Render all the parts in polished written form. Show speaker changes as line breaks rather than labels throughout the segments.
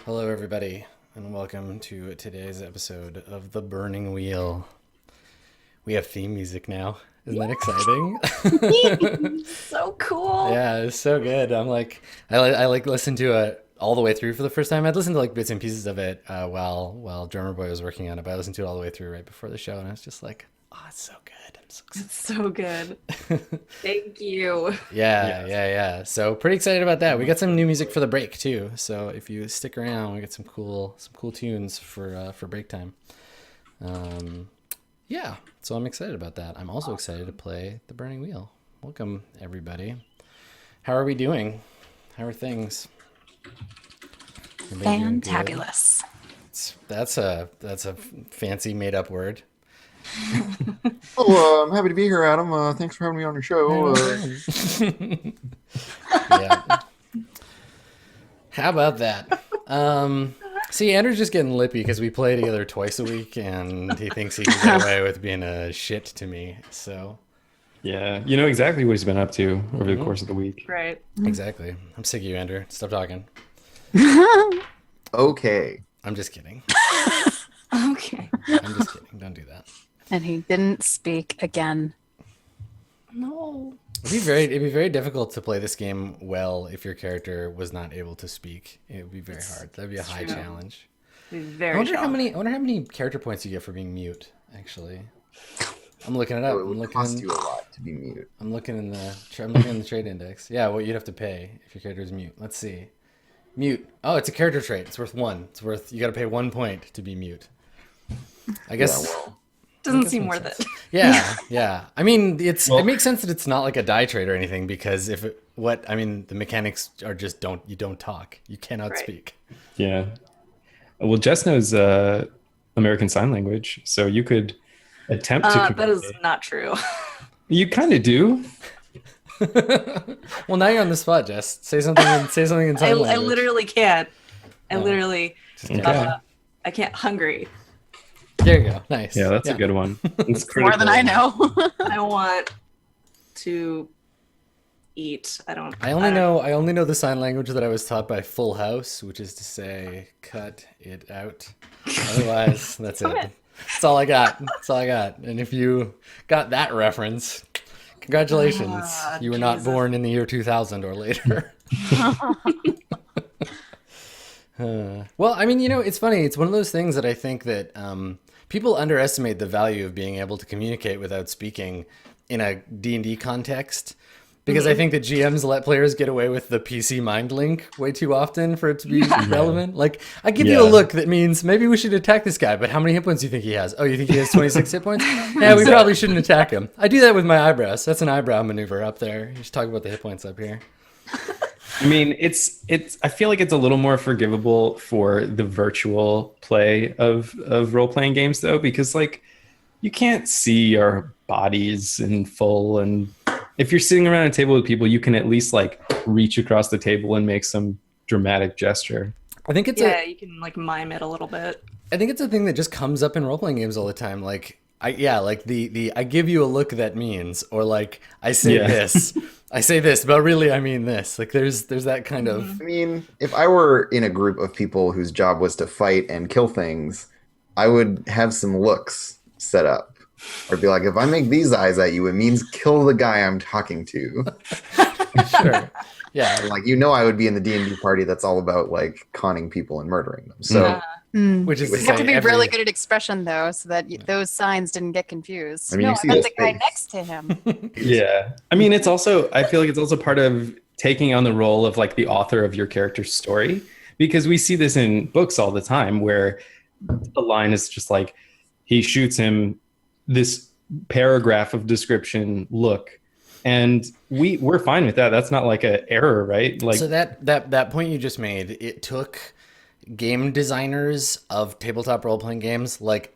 Hello, everybody, and welcome to today's episode of The Burning Wheel. We have theme music now. Isn't that exciting?
So cool.
Yeah, it's so good. I listened to it all the way through for the first time. I'd listened to like bits and pieces of it while Drummer Boy was working on it, but I listened to it all the way through right before the show, and I was just like, oh, it's so good. I'm so
It's so good. Thank you.
Yeah, yeah. So pretty excited about that. We got some new music for the break too. So if you stick around, we got some cool tunes for break time. Um, yeah. So I'm excited about that. I'm also excited to play the Burning Wheel. Welcome everybody. How are we doing? How are things? Everybody doing good?
Fantabulous.
That's a fancy made up word.
Oh, I'm happy to be here, Adam. Thanks for having me on your show.
Yeah. How about that? See, Andrew's just getting lippy because we play together twice a week, and he thinks he can get away with being a shit to me. So,
Yeah, you know exactly what he's been up to over the course of the week.
Right.
exactly. I'm sick of you, Andrew. Stop talking.
Okay.
I'm just kidding.
Okay.
I'm just kidding. Don't do that.
And he didn't speak again.
No.
It'd be very difficult to play this game well if your character was not able to speak. It would be very hard. That'd be a high
true.
challenge.
Very
I wonder how
challenging.
many character points you get for being mute. Actually, I'm looking it up.
Oh, it would cost you a lot to be mute.
I'm looking in the trade index. Yeah, what you'd have to pay if your character is mute. Let's see. Mute. Oh, it's a character trait. It's worth 1. You got to pay 1 point to be mute. I guess.
Yeah, well,
Doesn't
guess
seem
makes
worth
sense.
it.
Yeah. I mean, it
Well-
makes sense that it's not like a die trait or anything because the mechanics are just you don't talk. You cannot
Right.
speak.
Yeah. Well, Jess knows American Sign Language, so you could attempt to
That is
communicate.
not true.
You kind of do.
Well, now you're on the spot, Jess. Say something. Say something in
I,
sign
I
language.
literally can't. I
Oh.
literally,
Okay.
I can't. Hungry.
There you go. Nice.
Yeah, that's a good one. It's
More than I know.
I want to eat. I don't.
I only know the sign language that I was taught by Full House, which is to say, cut it out. Otherwise, that's it. That's all I got. That's all I got. And if you got that reference, congratulations.
Ah,
You were not
Jesus.
born in the year 2000 or later. Well, I mean, it's funny. It's one of those things that I think that people underestimate the value of being able to communicate without speaking in a D&D context. Because I think that GMs let players get away with the PC mind link way too often for it to be relevant. Like, I give you a
Yeah.
look that means maybe we should attack this guy, but how many hit points do you think he has? Oh, you think he has 26 hit points? Yeah, we probably shouldn't attack him. I do that with my eyebrows. That's an eyebrow maneuver up there. You should talk about the hit points up here.
I mean, it's. I feel like it's a little more forgivable for the virtual play of role playing games, though, because like you can't see our bodies in full, and if you're sitting around a table with people, you can at least like reach across the table and make some dramatic gesture.
I think it's
Yeah, you can like mime it a little bit.
I think it's a thing that just comes up in role playing games all the time. Like like the I give you a look that means, or like I say
Yeah.
this, I say this, but really I mean this. Like there's that kind of
I mean, if I were in a group of people whose job was to fight and kill things, I would have some looks set up. Or be like, if I make these eyes at you, it means kill the guy I'm talking to.
sure, yeah,
Like, I would be in the D&D party that's all about, like, conning people and murdering them. So,
Uh,
Mm.
which is
You
to
You have
say
to be
every-
really good at expression, though, so that those signs didn't get confused.
I mean,
no,
you see
I meant
his
the guy
face.
next to him.
Yeah. I mean, I feel like it's also part of taking on the role of like the author of your character's story, because we see this in books all the time where a line is just like, he shoots him this paragraph of description look. And we're fine with that. That's not like an error, right? Like,
So that point you just made, it took game designers of tabletop role playing games like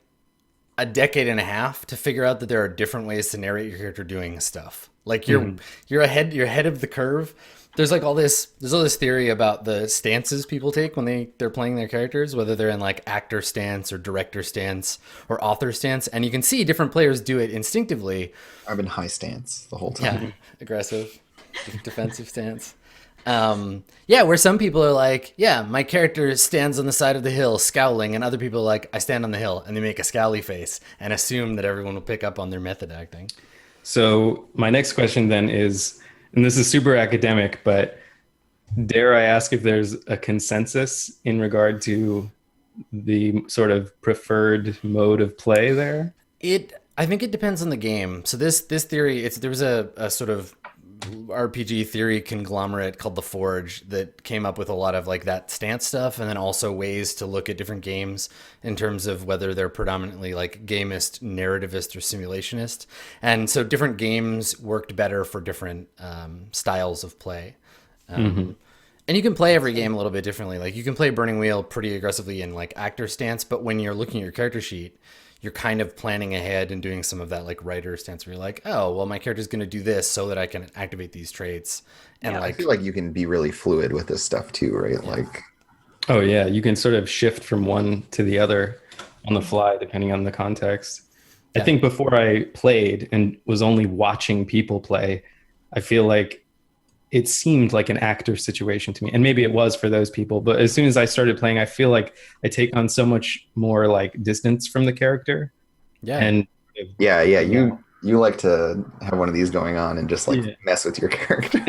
a decade and a half to figure out that there are different ways to narrate your character doing stuff. Like you're ahead of the curve. There's all this theory about the stances people take when they're playing their characters, whether they're in like actor stance or director stance or author stance, and you can see different players do it instinctively.
I've been high stance the whole
Yeah,
time.
aggressive, defensive stance. Yeah, where some people are like, yeah, my character stands on the side of the hill scowling, and other people are like, I stand on the hill, and they make a scowly face and assume that everyone will pick up on their method acting.
So my next question then is, and this is super academic, but dare I ask if there's a consensus in regard to the sort of preferred mode of play there?
I think it depends on the game. So this theory, there was a sort of RPG theory conglomerate called the Forge that came up with a lot of like that stance stuff, and then also ways to look at different games in terms of whether they're predominantly like gamist, narrativist, or simulationist. And so different games worked better for different styles of play. And you can play every game a little bit differently. Like you can play Burning Wheel pretty aggressively in like actor stance, but when you're looking at your character sheet, you're kind of planning ahead and doing some of that like writer stance where you're like, oh, well, my character's going to do this so that I can activate these traits. And
Yeah.
I feel like you can be really fluid with this stuff too, right? Like,
Oh yeah, you can sort of shift from one to the other on the fly depending on the context. I think before I played and was only watching people play, I feel like it seemed like an actor situation to me, and maybe it was for those people, but as soon as I started playing, I feel like I take on so much more like distance from the character.
yeah.
And
yeah, you like to have one of these going on and just like mess with your character.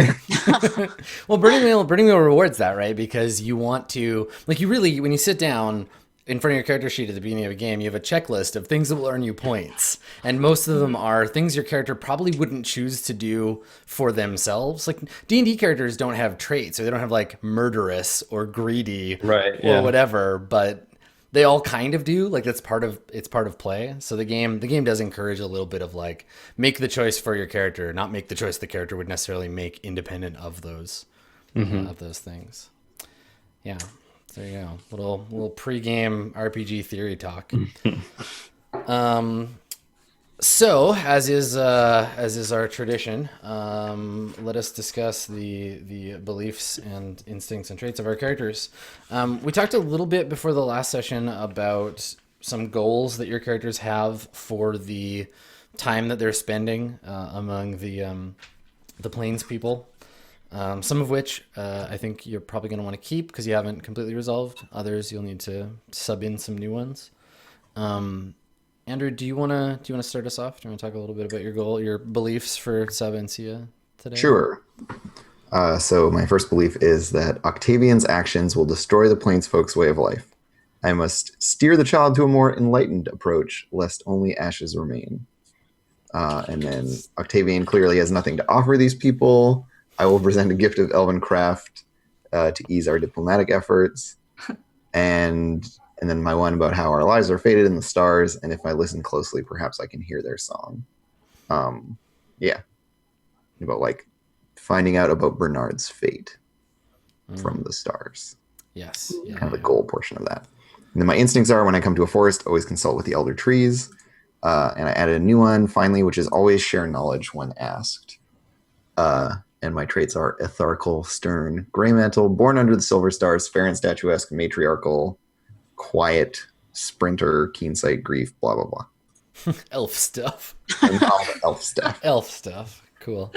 Well, Burning Wheel rewards that, right? Because you want to, like, you really, when you sit down in front of your character sheet at the beginning of a game, you have a checklist of things that will earn you points. And most of them are things your character probably wouldn't choose to do for themselves. Like D&D characters don't have traits, or they don't have like murderous or greedy or whatever, but they all kind of do. Like it's part of play. So the game does encourage a little bit of like, make the choice for your character, not make the choice the character would necessarily make independent of those things. Yeah. There you go. Little pre-game RPG theory talk. So as is our tradition, let us discuss the beliefs and instincts and traits of our characters. We talked a little bit before the last session about some goals that your characters have for the time that they're spending among the Plains people. Some of which I think you're probably going to want to keep because you haven't completely resolved. Others you'll need to sub in some new ones. Andrew, do you want to start us off? Do you want to talk a little bit about your beliefs for Saba and Sia today?
Sure. So my first belief is that Octavian's actions will destroy the Plains folks' way of life. I must steer the child to a more enlightened approach, lest only ashes remain. And then Octavian clearly has nothing to offer these people. I will present a gift of elven craft to ease our diplomatic efforts. And then my one about how our lives are fated in the stars, and if I listen closely, perhaps I can hear their song. Yeah. About like finding out about Bernard's fate from the stars.
Yes. Yeah,
kind of the goal portion of that. And then my instincts are, when I come to a forest, always consult with the elder trees. And I added a new one, finally, which is always share knowledge when asked. And my traits are etharcal, stern, gray mantle, born under the silver stars, fair and statuesque, matriarchal, quiet, sprinter, keen sight, grief, blah, blah, blah.
Elf stuff.
And all the elf stuff.
Elf stuff. Cool.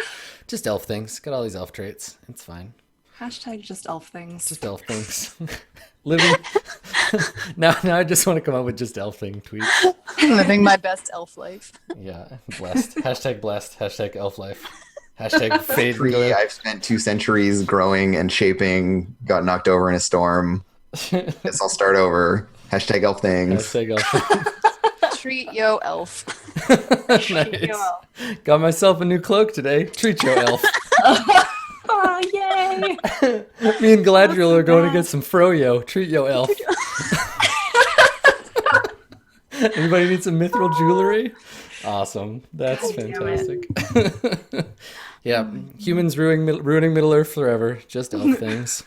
Just elf things. Got all these elf traits. It's fine.
Hashtag just elf things.
Just elf things. Living. now I just want to come up with just elf thing tweets.
Living my best elf life.
Yeah. Blessed. Hashtag blessed. Hashtag elf life. Hashtag fade.
Tree I've spent 2 centuries growing and shaping, got knocked over in a storm. Guess I'll start over. Hashtag elf things.
Hashtag elf things.
Treat yo elf.
Nice. Got myself a new cloak today. Treat your elf.
Oh, yay!
Me and Galadriel are going to get some froyo. Treat your elf. Anybody need some mithril jewelry? Awesome. That's fantastic. Yeah, humans ruining Middle Earth forever. Just elf things.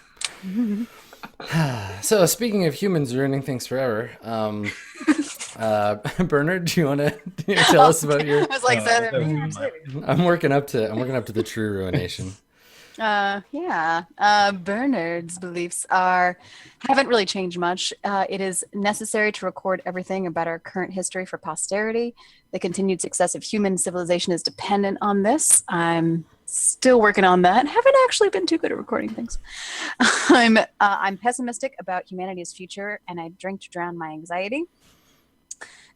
So speaking of humans ruining things forever, Bernard, do you want to tell us about your?
I was like,
I'm working up to the true ruination.
Bernard's beliefs haven't really changed much. It is necessary to record everything about our current history for posterity. The continued success of human civilization is dependent on this. I'm Still working on that. Haven't actually been too good at recording things. I'm pessimistic about humanity's future, and I drink to drown my anxiety.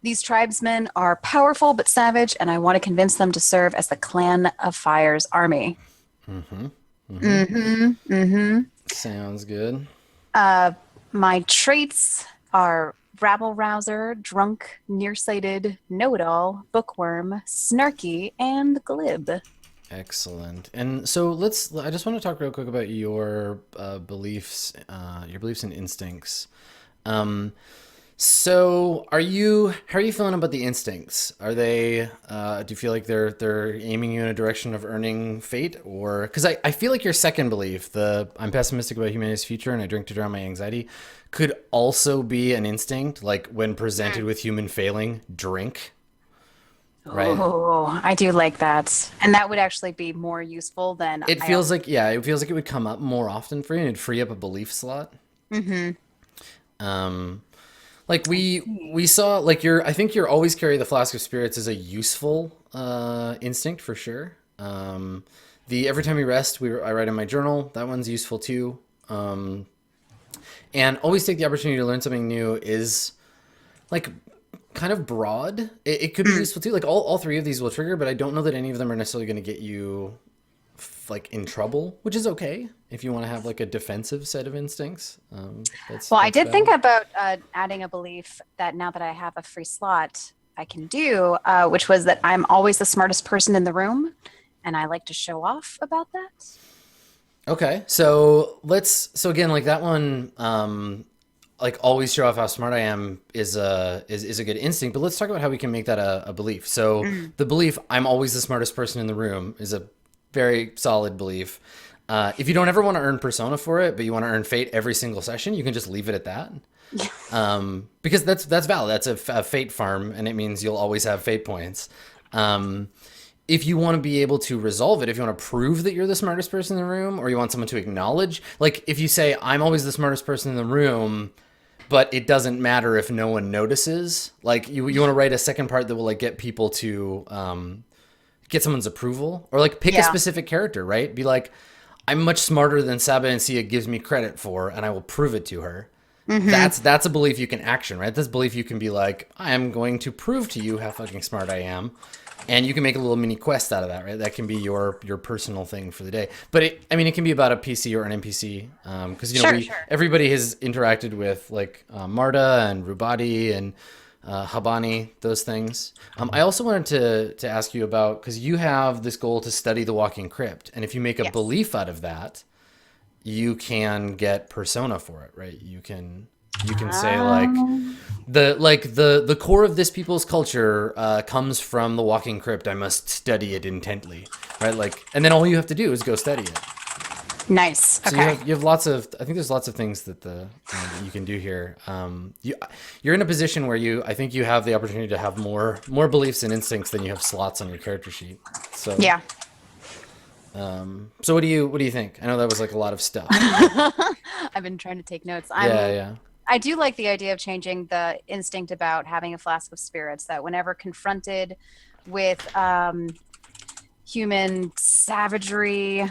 These tribesmen are powerful but savage, and I want to convince them to serve as the Clan of Fire's army.
Sounds good.
My traits are rabble rouser, drunk, nearsighted, know-it-all, bookworm, snarky, and glib.
Excellent. And so I just want to talk real quick about your beliefs and instincts. So how are you feeling about the instincts? Are they, do you feel like they're aiming you in a direction of earning fate? Or, because I feel like your second belief, I'm pessimistic about humanity's future and I drink to drown my anxiety, could also be an instinct, like when presented with human failing, drink. Right.
Oh, I do like that. And that would actually be more useful than
It feels like it would come up more often for you and it'd free up a belief slot. Like we saw, like I think you're always carry the flask of spirits as a useful instinct for sure. The every time we rest, I write in my journal. That one's useful too. And always take the opportunity to learn something new is like kind of broad. It could be useful too. Like all three of these will trigger, but I don't know that any of them are necessarily going to get you like in trouble, which is okay if you want to have like a defensive set of instincts.
I did think about adding a belief that now that I have a free slot, I can do, which was that I'm always the smartest person in the room, and I like to show off about that.
Okay, so again, like that one, like always show off how smart I am is a good instinct, but let's talk about how we can make that a belief. So the belief I'm always the smartest person in the room is a very solid belief. If you don't ever want to earn persona for it, but you want to earn fate every single session, you can just leave it at that. Because that's valid. That's a fate farm, and it means you'll always have fate points. If you want to be able to resolve it, if you want to prove that you're the smartest person in the room, or you want someone to acknowledge, like if you say, I'm always the smartest person in the room, but it doesn't matter if no one notices, like you want to write a second part that will like get people to get someone's approval, or like pick a specific character, right? Be like, I'm much smarter than Saba and Sia gives me credit for, and I will prove it to her. That's a belief you can action, right? This belief you can be like, I am going to prove to you how fucking smart I am. And you can make a little mini quest out of that, right? That can be your personal thing for the day. But it can be about a PC or an NPC. Because, everybody has interacted with like Marta and Rubati and Habani, those things. I also wanted to ask you about, because you have this goal to study the Walking Crypt. And if you make a belief out of that, you can get persona for it, right? You can say like the core of this people's culture comes from the Walking Crypt. I must study it intently, right? Like, and then all you have to do is go study it.
Nice.
So
Okay.
you have lots of. I think there's lots of things that that you can do here. You're in a position where I think you have the opportunity to have more beliefs and instincts than you have slots on your character sheet. So
Yeah.
So what do you think? I know that was like a lot of stuff.
I've been trying to take notes.
Yeah.
I do like the idea of changing the instinct about having a flask of spirits, that whenever confronted with human savagery.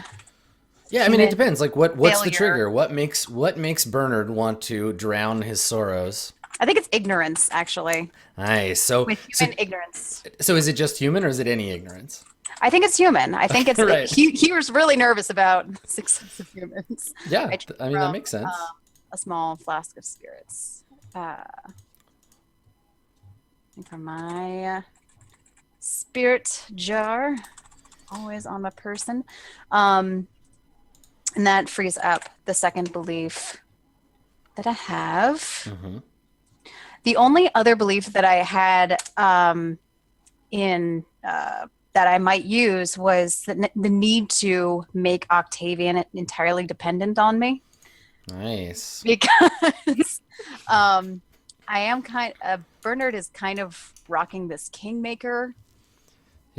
Yeah, I mean it depends. Like what's the
failure.
trigger? What makes Bernard want to drown his sorrows?
I think it's ignorance, actually.
Nice. So
With human ignorance.
So is it just human or is it any ignorance?
I think it's human. I think it's
Right.
he was really nervous about the success of humans.
Yeah, I mean that
from,
makes sense.
A small flask of spirits. For my spirit jar, always on my person. And that frees up the second belief that I have.
Mm-hmm.
The only other belief that I had that I might use was the need to make Octavian entirely dependent on me.
Nice.
Because I am Bernard is kind of rocking this kingmaker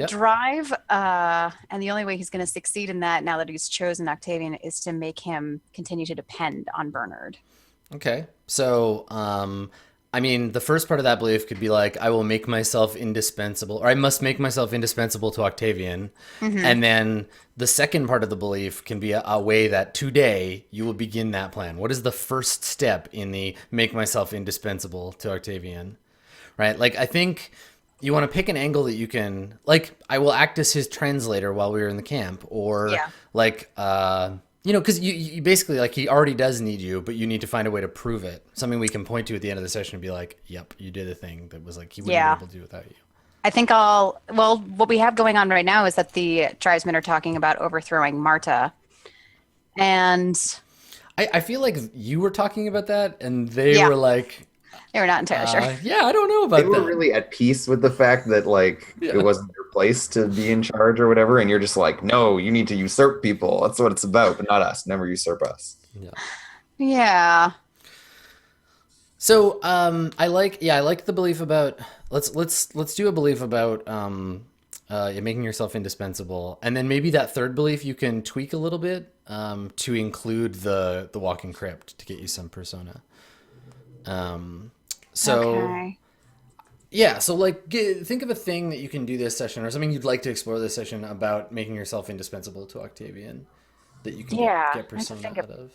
drive, and the only way he's going to succeed in that, now that he's chosen Octavian, is to make him continue to depend on Bernard.
Okay. So I mean, the first part of that belief could be like, I will make myself indispensable, or I must make myself indispensable to Octavian. And then the second part of the belief can be a way that today you will begin that plan. What is the first step in the make myself indispensable to Octavian? Right? Like, I think you want to pick an angle that you can, like, I will act as his translator while we were in the camp, or
Yeah.
like, you know, because you basically, like, he already does need you, but you need to find a way to prove it. Something we can point to at the end of the session and be like, yep, you did a thing that was like, he wouldn't
Yeah.
be able to do without you.
I think well, what we have going on right now is that the tribesmen are talking about overthrowing Marta. And
I feel like you were talking about that, and they
Yeah.
were like,
they were not entirely sure.
yeah, I don't know
They
about
were
that.
really at peace with the fact that like
Yeah.
it wasn't your place to be in charge or whatever, and you're just like, no, you need to usurp people. That's what it's about, but not us. Never usurp us.
Yeah.
Yeah.
So I like the belief about let's do a belief about making yourself indispensable, and then maybe that third belief you can tweak a little bit to include the walking crypt to get you some persona. So
Okay.
yeah, so like think of a thing that you can do this session or something you'd like to explore this session about making yourself indispensable to Octavian that you can
Yeah,
get
I have to
persona
think
out
of-
of.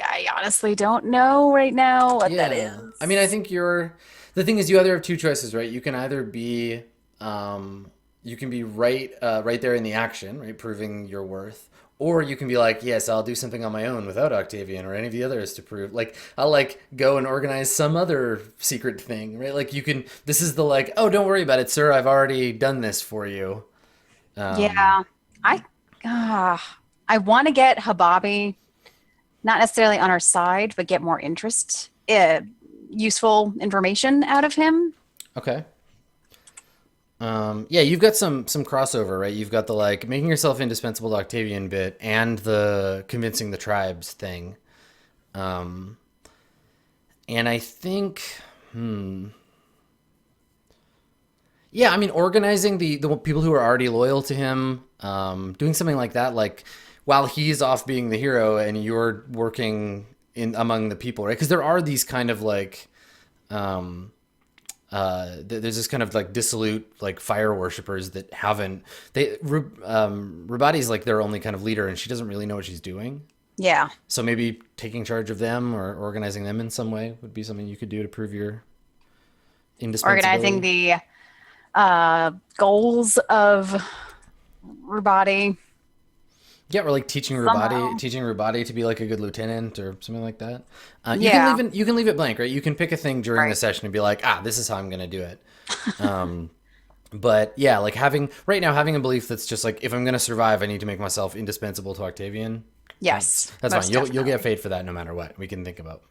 I honestly don't know right now what that is.
I mean, I think the thing is you either have two choices, right? You can either be you can be right there in the action, right, proving your worth, or you can be like, yes, I'll do something on my own without Octavian or any of the others to prove. Like, I'll like go and organize some other secret thing, right? Like, you can. This is the like, oh, don't worry about it, sir. I've already done this for you.
Yeah. I want to get Hababi, not necessarily on our side, but get more interest, useful information out of him.
Okay. Yeah, you've got some crossover, right? You've got the like making yourself indispensable to Octavian bit and the convincing the tribes thing. And I think, yeah, I mean, organizing the people who are already loyal to him, doing something like that, like while he's off being the hero and you're working in among the people, right? Because there are these kind of like, there's this kind of like dissolute like fire worshippers that haven't Rabati's like their only kind of leader and she doesn't really know what she's doing.
Yeah.
So maybe taking charge of them or organizing them in some way would be something you could do to prove your indispensability.
Organizing the goals of Rubati.
Yeah, or like teaching
Somehow.
Rubati to be like a good lieutenant or something like that.
Yeah.
You can leave it blank, right? You can pick a thing during the
Right.
session and be like, this is how I'm gonna do it. But yeah, like having a belief that's just like, if I'm gonna survive, I need to make myself indispensable to Octavian.
Yes.
That's
most
fine. You'll
definitely.
get fate for that no matter what. We can think about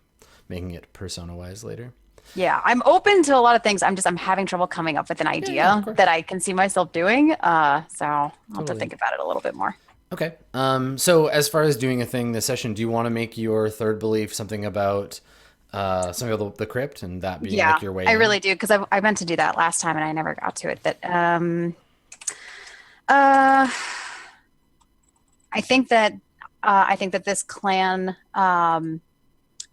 making it persona wise later.
Yeah, I'm open to a lot of things. I'm having trouble coming up with an idea
of course.
that I can see myself doing. So I'll have to
Totally.
think about it a little bit more.
Okay. So as far as doing a thing this session, do you want to make your third belief something about something about the crypt and that being
Yeah,
like your way
I
in?
really do because I meant to do that last time and I never got to it. That I think that this clan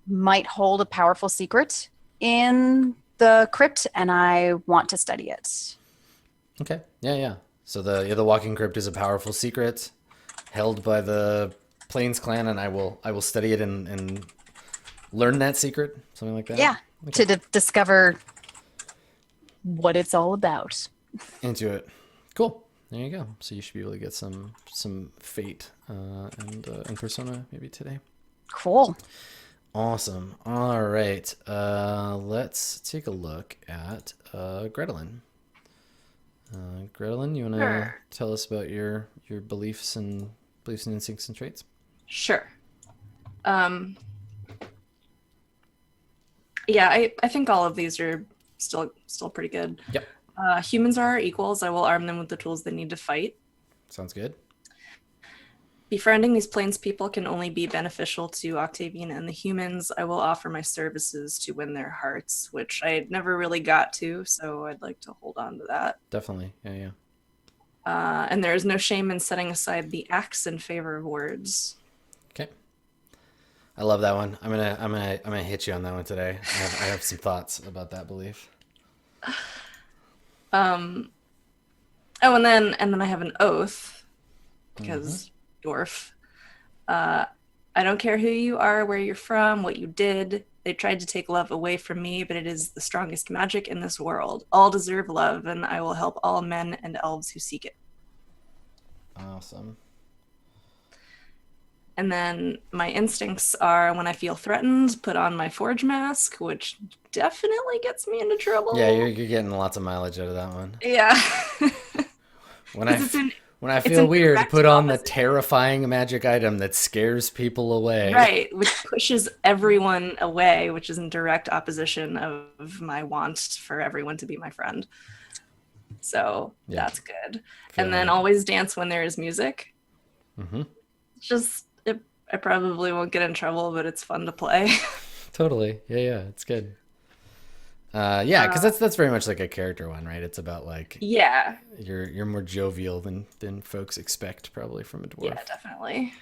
might hold a powerful secret in the crypt, and I want to study it.
Okay. Yeah. So the walking crypt is a powerful secret held by the Plains clan, and I will study it and learn that secret, something like that.
Yeah,
Okay.
to discover what it's all about.
Into it. Cool. There you go. So you should be able to get some fate and persona maybe today.
Cool.
Awesome. All right. Let's take a look at Gretelin. Gretelin, you want to
Sure.
tell us about your beliefs and instincts and traits?
Sure. Yeah, I think all of these are still pretty good.
Yep.
Humans are our equals. I will arm them with the tools they need to fight.
Sounds good.
Befriending these plains people can only be beneficial to Octavian and the humans. I will offer my services to win their hearts, which I never really got to, so I'd like to hold on to that.
Definitely. Yeah.
And there is no shame in setting aside the axe in favor of words.
Okay. I love that one. I'm gonna hit you on that one today. I have some thoughts about that belief.
Oh, and then I have an oath because dwarf. I don't care who you are, where you're from, what you did. They tried to take love away from me, but it is the strongest magic in this world. All deserve love, and I will help all men and elves who seek it.
Awesome.
And then my instincts are when I feel threatened, put on my forge mask, which definitely gets me into trouble.
Yeah, you're getting lots of mileage out of that one.
Yeah.
When
'Cause
I
it's in-
when I
it's
feel
in
weird,
direct
put on the
opposite.
terrifying magic item that scares people away.
Right, which pushes everyone away, which is in direct opposition of my want for everyone to be my friend. So
Yeah.
that's good.
Feeling
And then
it.
always dance when there is music.
Mm-hmm.
I probably won't get in trouble, but it's fun to play.
Totally. Yeah, it's good. Yeah, because that's very much like a character one, right? It's about like
Yeah,
you're more jovial than folks expect probably from a dwarf.
yeah, definitely.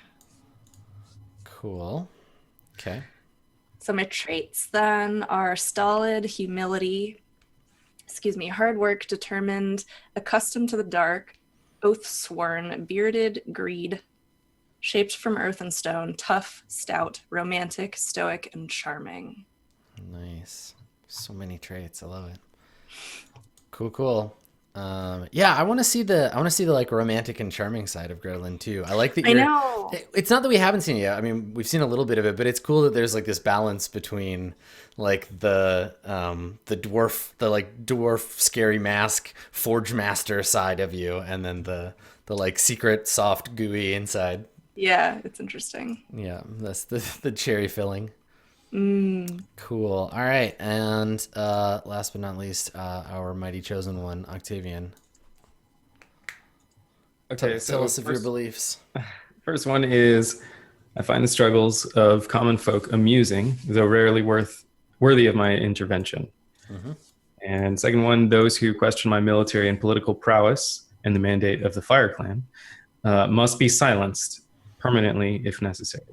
Cool. Okay.
So my traits then are stolid, humility, hard work, determined, accustomed to the dark, oath sworn, bearded, greed, shaped from earth and stone, tough, stout, romantic, stoic, and charming.
Nice. So many traits. I love it. Cool. Yeah, I want to see the like romantic and charming side of Gretelin too. I like that
I know.
It's not that we haven't seen it yet. I mean, we've seen a little bit of it, but it's cool that there's like this balance between like the dwarf scary mask forge master side of you, and then the like secret soft gooey inside.
Yeah, it's interesting.
Yeah, that's the cherry filling.
Mm.
Cool. All right, and last but not least, our mighty chosen one, Octavian.
Okay,
Tell us of your beliefs.
First one is I find the struggles of common folk amusing, though rarely worthy of my intervention.
Mm-hmm.
And second one, those who question my military and political prowess and the mandate of the Fire Clan must be silenced permanently if necessary.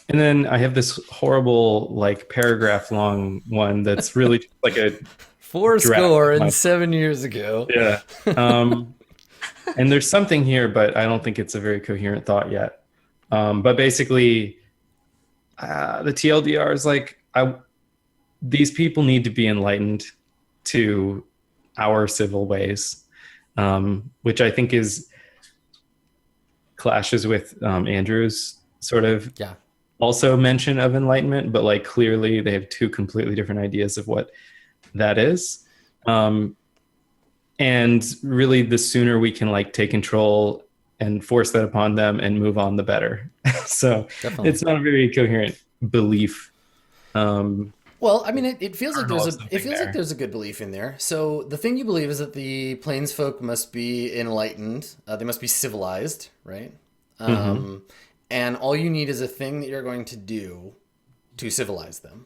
And then I have this horrible, like, paragraph-long one that's really just like a
7 years ago.
Yeah. And there's something here, but I don't think it's a very coherent thought yet. But basically, the TLDR is like, these people need to be enlightened to our civil ways, which I think clashes with Andrew's sort of also mention of enlightenment, but like clearly they have two completely different ideas of what that is. And really the sooner we can like take control and force that upon them and move on, the better. So
Definitely.
It's not a very coherent belief.
Well, I mean, it feels like
like
there's a good belief in there. So the thing you believe is that the Plainsfolk must be enlightened. They must be civilized, right? And all you need is a thing that you're going to do to civilize them,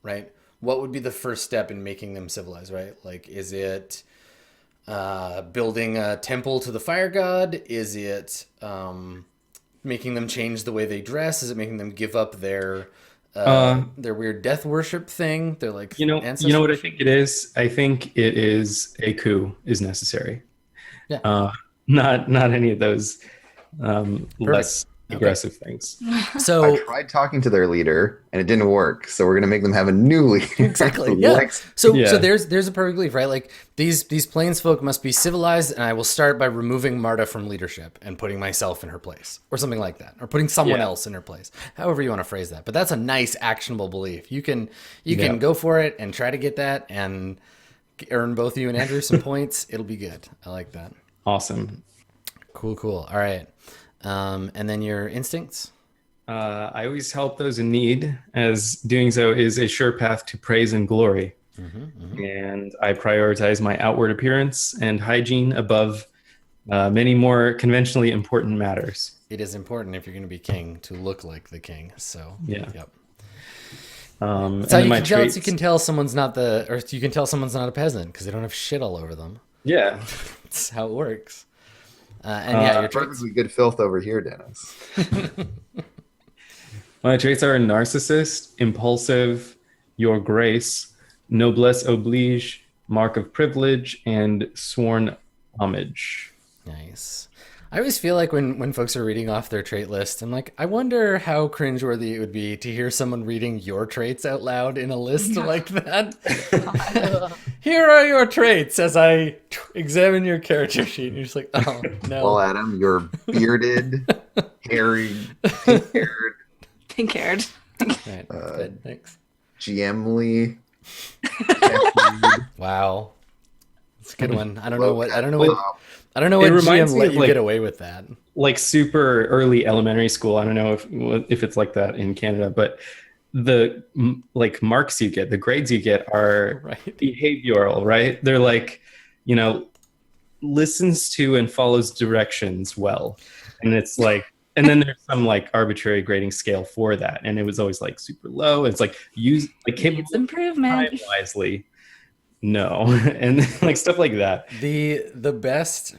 right? What would be the first step in making them civilized, right? Like, is it building a temple to the fire god? Is it making them change the way they dress? Is it making them give up their weird death worship thing? They're like,
you know what I think it is? I think it is a coup is necessary.
Yeah.
Not any of those less aggressive things.
So
I tried talking to their leader and it didn't work. So we're gonna make them have a new leader.
Exactly. Yeah. So there's a perfect belief, right? Like these Plainsfolk must be civilized, and I will start by removing Marta from leadership and putting myself in her place, or something like that, or putting someone else in her place. However you want to phrase that, but that's a nice actionable belief. You can go for it and try to get that and earn both you and Andrew some points. It'll be good. I like that.
Awesome.
Cool. All right. And then your instincts.
I always help those in need, as doing so is a sure path to praise and glory. And I prioritize my outward appearance and hygiene above many more conventionally important matters.
It is important if you're going to be king to look like the king. So
yeah.
Yep.
So
you can tell someone's not a peasant because they don't have shit all over them.
Yeah.
That's how it works. And your traits.
Perfectly good filth over here, Dennis.
My traits are narcissist, impulsive, your grace, noblesse oblige, mark of privilege, and sworn homage.
Nice. I always feel like when folks are reading off their trait list, I'm like, I wonder how cringeworthy it would be to hear someone reading your traits out loud in a list like that. Here are your traits as I examine your character sheet. And you're just like, oh, no.
Well, Adam, you're bearded, hairy, pink-haired,
Pink-haired.
Right, that's good. Thanks.
GMly.
Wow. That's a good one. I don't
Low
know what
It reminds
GM
me
let
of,
you
like-
get away with that.
Like super early elementary school. I don't know if it's like that in Canada, but the like marks you get, the grades you get are
Right.
behavioral, right? They're like, you know, listens to and follows directions well. And it's like, and then there's some like arbitrary grading scale for that. And it was always like super low. It's like use like
Needs
capable time
improvement.
wisely. No. And like stuff like that.
The best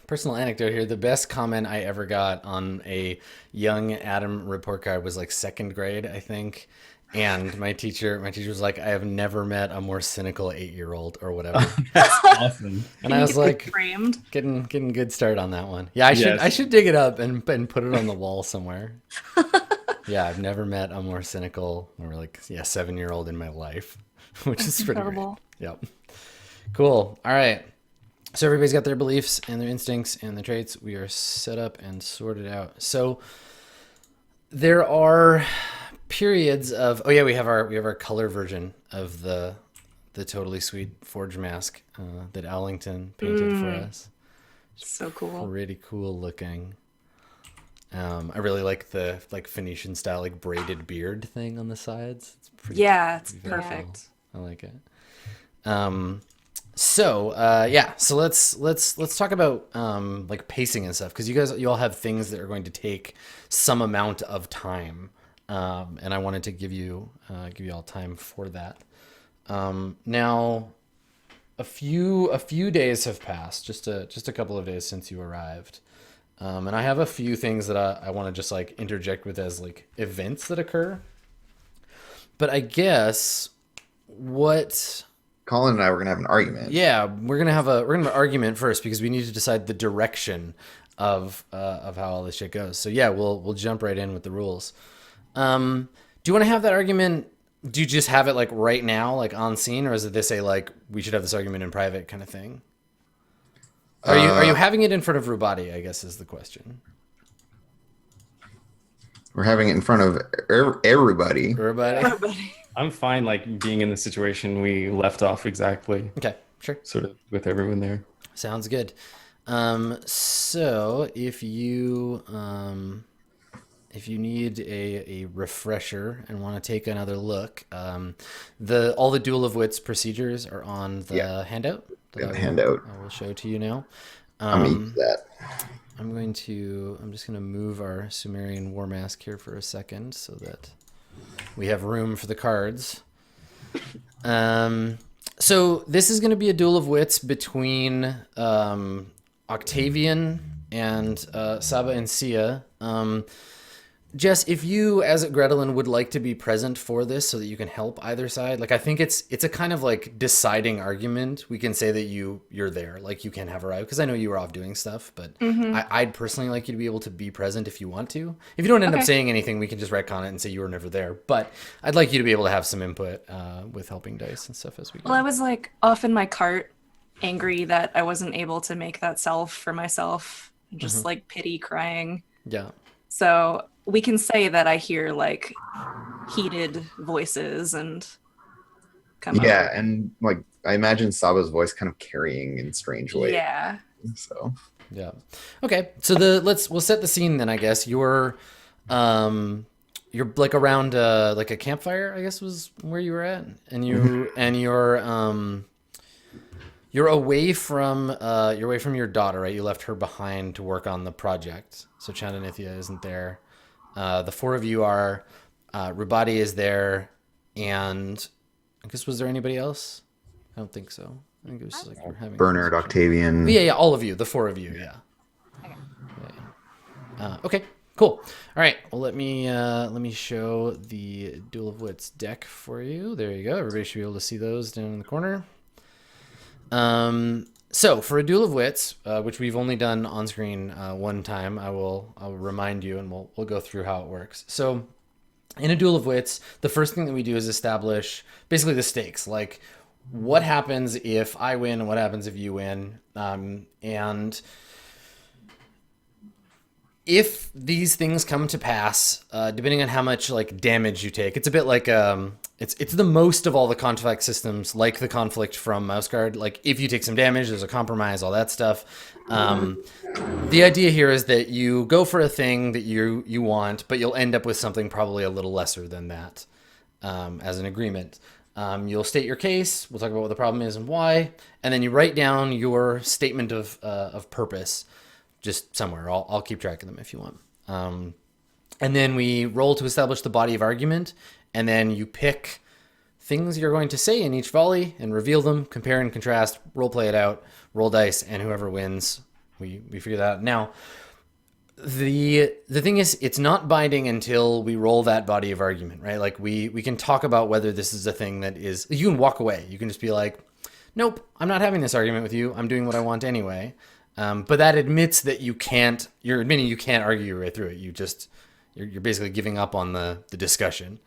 personal anecdote here, the best comment I ever got on a young Adam report card was like second grade, I think. And my teacher was like, I have never met a more cynical 8-year-old or whatever.
That's awesome.
And I was like,
framed.
getting good start on that one. Yeah,
Yes.
I should dig it up and put it on the wall somewhere. Yeah, I've never met a more cynical or like 7-year-old in my life, which is pretty great.
Incredible.
Yep. Cool. All right. So everybody's got their beliefs and their instincts and their traits. We are set up and sorted out. So there are periods of we have our color version of the Totally Sweet Forge mask that Allington painted for us.
So cool.
Pretty cool looking. I really like the Phoenician style braided beard thing on the sides. It's pretty
Yeah, it's
very
perfect.
cool. I like it. So let's talk about pacing and stuff, because you all have things that are going to take some amount of time, and I wanted to give you all time for that. Now, a few days have passed, just a couple of days since you arrived, and I have a few things that I want to just interject with as events that occur. But I guess what.
Colin and I were gonna have an argument.
Yeah, we're gonna have an argument first, because we need to decide the direction of how all this shit goes. So yeah, we'll jump right in with the rules. Do you want to have that argument? Do you just have it right now, on scene, or is it this we should have this argument in private kind of thing? Are you having it in front of Rubati, I guess is the question.
We're having it in front of everybody.
Everybody.
I'm fine being in the situation we left off exactly,
Okay, sure.
sort of with everyone there.
Sounds good. So if you need a refresher and want to take another look, all the Duel of Wits procedures are on the handout.
Got a handout.
I will show to you now.
I'm gonna use that.
I'm just gonna move our Sumerian War Mask here for a second so that we have room for the cards. So this is going to be a duel of wits between Octavian and Saba and Sia. Jess, if you, as Gretelin, would like to be present for this so that you can help either side, I think it's a kind of deciding argument. We can say that you're there, you can have arrived, because I know you were off doing stuff, but I'd personally like you to be able to be present if you want to. If you don't end up saying anything, we can just retcon it and say you were never there. But I'd like you to be able to have some input with helping dice and stuff as we go.
Well, I was off in my cart, angry that I wasn't able to make that self for myself, just pity crying.
Yeah.
So we can say that I hear heated voices and come up.
Yeah, and I imagine Saba's voice kind of carrying in strange ways.
Yeah.
So
Yeah. Okay. So we'll set the scene then, I guess. You're around a campfire, I guess was where you were at, and you're away from your daughter, right? You left her behind to work on the project. So Chandanithya isn't there. The four of you are. Rubati is there, and I guess was there anybody else? I don't think so. I think it was just we're having
Bernard, Octavian.
Yeah, all of you, the four of you, yeah. Okay. Okay, Cool. All right. Well, let me show the Duel of Wits deck for you. There you go. Everybody should be able to see those down in the corner. So for a Duel of Wits, which we've only done on screen one time, I'll remind you, and we'll go through how it works. So in a Duel of Wits, the first thing that we do is establish basically the stakes, like what happens if I win and what happens if you win, and if these things come to pass, depending on how much like damage you take, it's a bit like it's the most of all the conflict systems, like the conflict from Mouse Guard. Like if you take some damage, there's a compromise, all that stuff. The idea here is that you go for a thing that you want, but you'll end up with something probably a little lesser than that as an agreement. You'll state your case. We'll talk about what the problem is and why, and then you write down your statement of purpose. Just somewhere. I'll keep track of them if you want. And then we roll to establish the body of argument, and then you pick things you're going to say in each volley and reveal them, compare and contrast, role play it out, roll dice, and whoever wins, we figure that out. Now, the thing is, it's not binding until we roll that body of argument, right? Like we can talk about whether this is a thing that is, you can walk away. You can just be like, nope, I'm not having this argument with you. I'm doing what I want anyway. But that admits that you're admitting you can't argue your way through it. You're basically giving up on the discussion.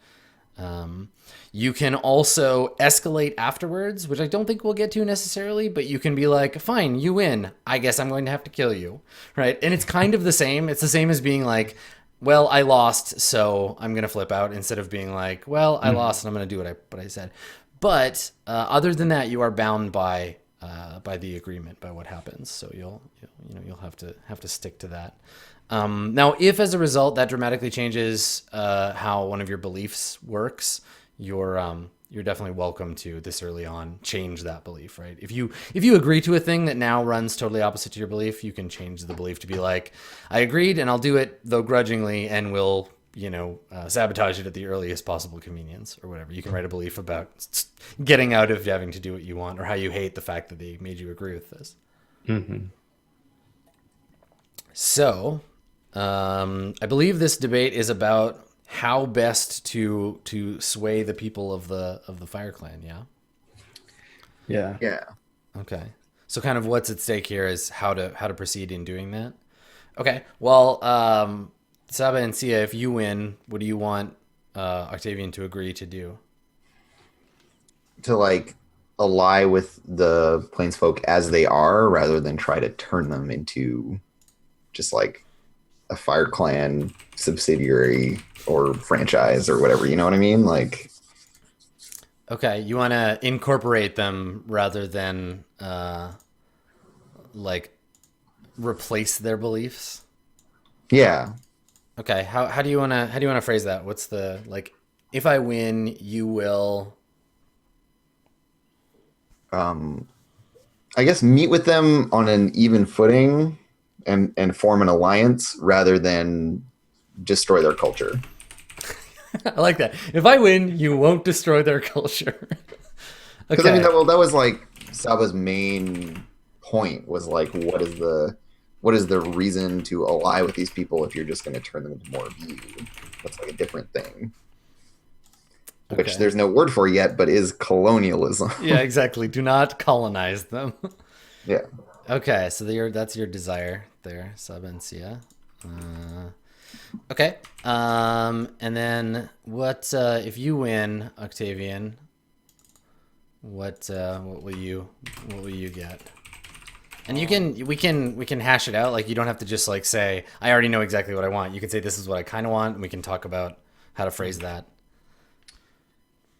You can also escalate afterwards, which I don't think we'll get to necessarily, but you can be like, fine, you win. I guess I'm going to have to kill you, right? And it's kind of the same. It's the same as being like, well, I lost, so I'm going to flip out, instead of being like, well, I lost and I'm going to do what I said. But other than that, you are bound by the agreement, by what happens. So you'll have to stick to that. Now, if as a result that dramatically changes how one of your beliefs works, you're definitely welcome to, this early on, change that belief, right? If you agree to a thing that now runs totally opposite to your belief, you can change the belief to be like, I agreed and I'll do it, though grudgingly, and will sabotage it at the earliest possible convenience, or whatever. You can write a belief about getting out of having to do what you want, or how you hate the fact that they made you agree with this.
Mm-hmm.
So, I believe this debate is about how best to sway the people of the Fire Clan. Yeah.
Yeah.
Yeah.
Okay. So, kind of what's at stake here is how to proceed in doing that. Okay. Well, Saba and Sia, if you win, what do you want Octavian to agree to do?
To like ally with the Plainsfolk as they are, rather than try to turn them into just like a Fire Clan subsidiary or franchise or whatever. You know what I mean? Like,
okay, you want to incorporate them rather than like replace their beliefs.
yeah.
Okay, how do you want to phrase that? What's the, like, if I win, you will,
I guess meet with them on an even footing and form an alliance rather than destroy their culture.
I like that. If I win, you won't destroy their culture.
Because
Okay.
I mean, that was like Saba's main point, was like, what is the reason to ally with these people if you're just going to turn them into more of you? That's like a different thing, which
Okay.
there's no word for yet, but is colonialism.
Yeah, exactly. Do not colonize them.
Yeah.
Okay, so that's your desire there, Saba and Sia. Okay. And then what if you win, Octavian? What will you get? And we can hash it out. Like, you don't have to just like say, I already know exactly what I want. You can say, this is what I kind of want, and we can talk about how to phrase that.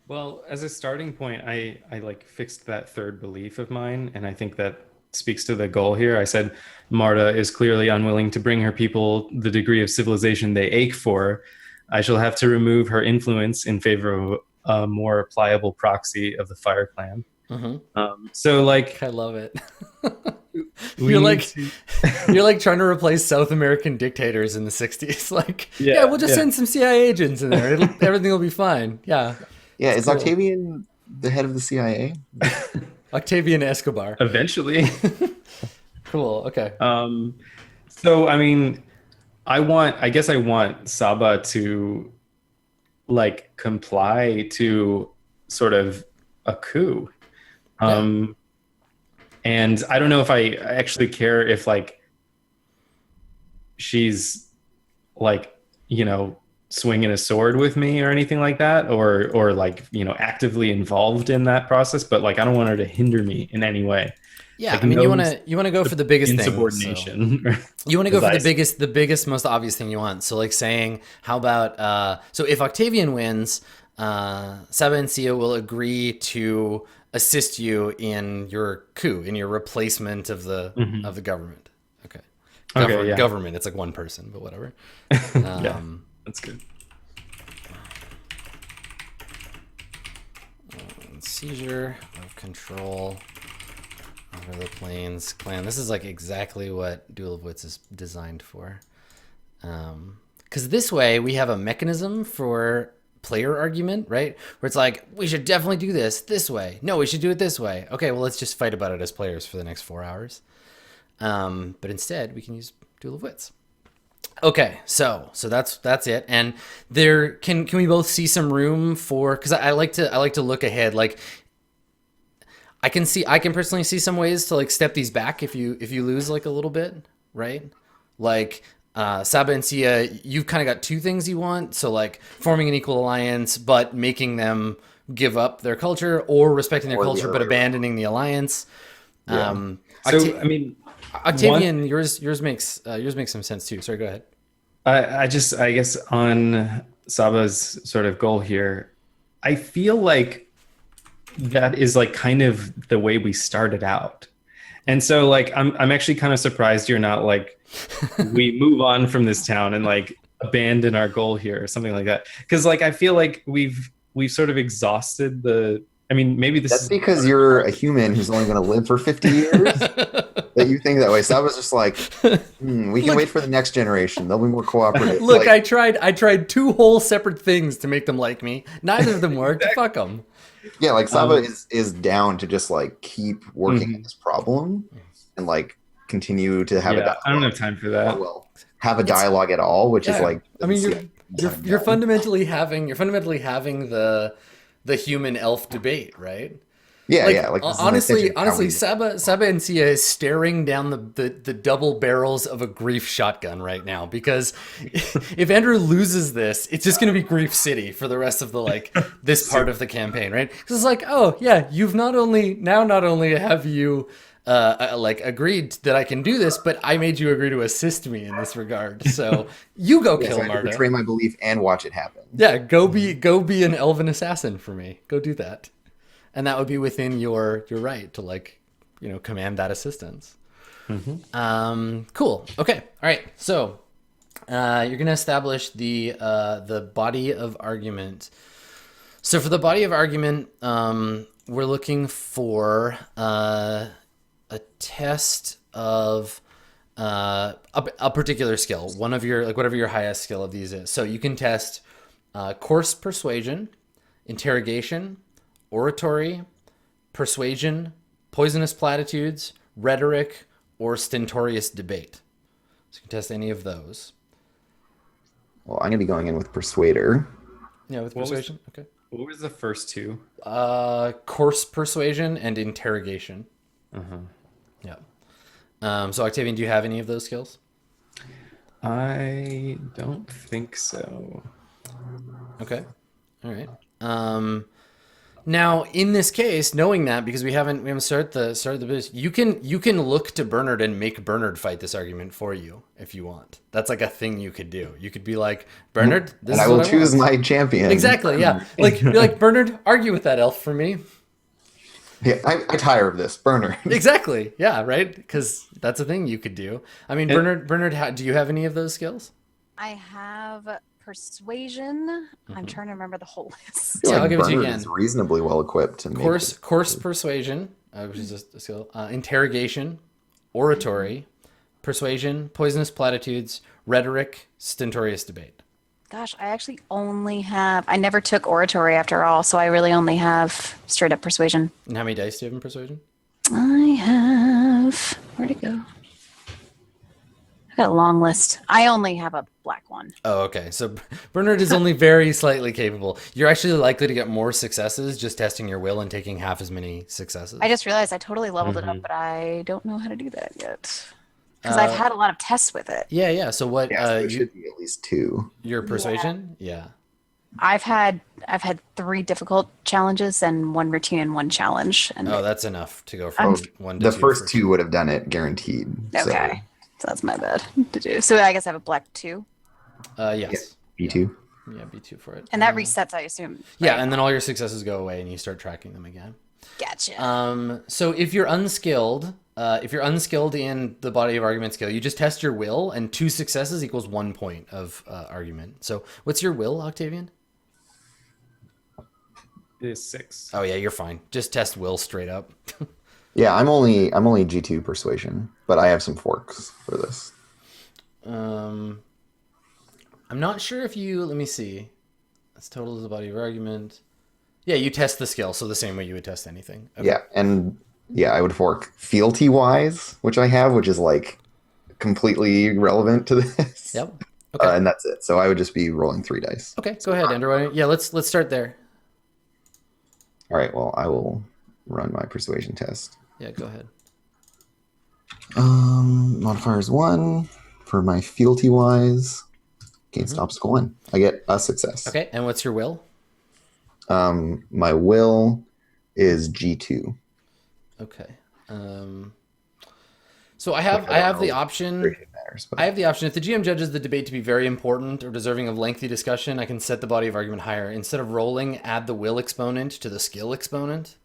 Well, as a starting point, I like fixed that third belief of mine, and I think that speaks to the goal here. I said Marta is clearly unwilling to bring her people the degree of civilization they ache for. I shall have to remove her influence in favor of a more pliable proxy of the Fire Clan.
Mm-hmm.
So, like,
I love it.
we
You're
need
like
to-
you're like trying to replace South American dictators in the 60s. Like, yeah, we'll just
yeah.
send some CIA agents in there. Everything will be fine. Yeah.
Yeah. Is
cool.
Octavian the head of the CIA?
Octavian Escobar.
eventually.
Cool. Okay.
So, I mean, I guess I want Saba to like comply to sort of a coup. Um, and I don't know if I actually care if like she's like, swinging a sword with me or anything like that, or like, actively involved in that process, but like I don't want her to hinder me in any way.
Yeah,
Like
I mean,
no
you want to go for the biggest thing. So
insubordination.
you want to go for
As I
the biggest, most obvious thing you want. So like saying, how about so if Octavian wins, Saba and Sia will agree to assist you in your coup, in your replacement of the
Mhm.
of the government. Okay.
Okay, yeah.
Government. It's like one person, but whatever.
Yeah, that's good.
Seizure of control over the plains clan. This is like exactly what Duel of Wits is designed for. Because this way we have a mechanism for player argument, right? Where it's like, we should definitely do this way. No, we should do it this way. Okay, well, let's just fight about it as players for the next 4 hours. But instead, we can use Duel of Wits. Okay, so that's it, and there can we both see some room for, because I like to look ahead. Like I can personally see some ways to like step these back if you lose like a little bit, right? Like Saba and Sia, you've kind of got two things you want, so like forming an equal alliance, but making them give up their culture, or respecting their
Or the
culture
other
but
way around.
abandoning the alliance.
Yeah.
So I mean,
Octavian, yours makes some sense too. Sorry, go ahead.
I guess on Saba's sort of goal here, I feel like that is like kind of the way we started out. And so like I'm actually kind of surprised you're not like, we move on from this town and like abandon our goal here or something like that. Because like I feel like we've sort of exhausted the, I mean, maybe this
That's
is
because you're a human who's only going to live for 50 years that you think that way. Saba's just like, we can wait for the next generation. They'll be more cooperative.
Look,
Like,
I tried two whole separate things to make them like me. Neither of them worked. Fuck them.
yeah, like Saba is down to just like keep working on this problem and like continue to have a
yeah,
dialogue.
I don't have time for that.
Well, have a dialogue at all, which is like,
I mean,
doesn't
you're
seem
you're
done.
fundamentally having the human elf debate, right?
Yeah,
Like,
yeah. Like this is an
honestly,
extension of how we-
Saba and Sia is staring down the double barrels of a grief shotgun right now, because if Andrew loses this, it's just going to be Grief City for the rest of the like this part of the campaign, right? Because it's like, oh yeah, you've not only have you like agreed that I can do this, but I made you agree to assist me in this regard. So you go
Yes,
kill
I have to
Marta.
betray my belief and watch it happen.
Yeah, go be an elven assassin for me. Go do that. And that would be within your right to like, command that assistance. Cool. Okay. All right. So you're gonna establish the body of argument. So for the body of argument, we're looking for a test of a particular skill. One of your, like, whatever your highest skill of these is. So you can test coarse persuasion, interrogation, oratory, persuasion, poisonous platitudes, rhetoric, or stentorious debate. So you can test any of those.
Well, I'm gonna be going in with persuader.
Yeah, with
What was-
persuasion. Okay.
What was the first two?
Coarse persuasion and interrogation. Yeah. So Octavian, do you have any of those skills?
I don't think so.
Okay. All right. Now, in this case, knowing that, because we haven't started the business, you can look to Bernard and make Bernard fight this argument for you if you want. That's like a thing you could do. You could be like, Bernard, this
And
is
I will
what
choose
want.
my champion.
Exactly. Yeah. Like, be like, Bernard, argue with that elf for me.
Yeah, I tire of this. Bernard.
Exactly. Yeah. Right. Because that's a thing you could do. I mean, Bernard, do you have any of those skills?
I have persuasion. I'm trying to remember the whole list.
I feel
Yeah,
like
I'll give it to you
Bernard
again.
is reasonably well equipped to make
Coarse persuasion, which is a skill. Interrogation, oratory, persuasion, poisonous platitudes, rhetoric, stentorious debate.
Gosh, I actually only have. I never took oratory after all, so I really only have straight up persuasion.
And how many dice do you have in persuasion?
I have. Where'd it go? I got a long list. I only have a black one.
Oh, okay. So Bernard is only very slightly capable. You're actually likely to get more successes just testing your will and taking half as many successes.
I just realized I totally leveled it
Mhm.
up, but I don't know how to do that yet. Because I've had a lot of tests with it.
Yeah. So what?
Yeah, so it should be at least 2.
Your persuasion? Yeah.
I've had 3 difficult challenges and 1 routine and 1 challenge. And
Oh, that's enough to go from 1 to
The
2.
first 2 would have done it guaranteed.
okay, so that's my bad to do. So I guess I have a black 2,
Yes.
So B2.
Yeah, B2 for it.
and that resets, I assume.
Yeah,
right?
and then all your successes go away and you start tracking them again.
Gotcha.
So if you're unskilled in the body of argument skill, you just test your will, and 2 successes equals 1 point of argument. So what's your will, Octavian?
It is 6.
Oh yeah, you're fine. Just test will straight up.
Yeah, I'm only G2 persuasion, but I have some forks for this.
I'm not sure if you. Let me see. That's total as the body of argument. Yeah, you test the skill, so the same way you would test anything. Okay.
Yeah, and I would fork fealty wise, which I have, which is like completely relevant to this.
Yep. Okay.
And that's it. So I would just be rolling 3 dice.
Okay. Go ahead, Andrew. Yeah, let's start there.
All right. Well, I will run my persuasion test.
Yeah, go ahead.
Modifier is 1 for my fealty wise. Against obstacle 1, I get a success.
Okay, and what's your will?
My will is G2.
Okay. So I have the option.
Matters, but
I have the option. If the GM judges the debate to be very important or deserving of lengthy discussion, I can set the body of argument higher. Instead of rolling, add the will exponent to the skill exponent.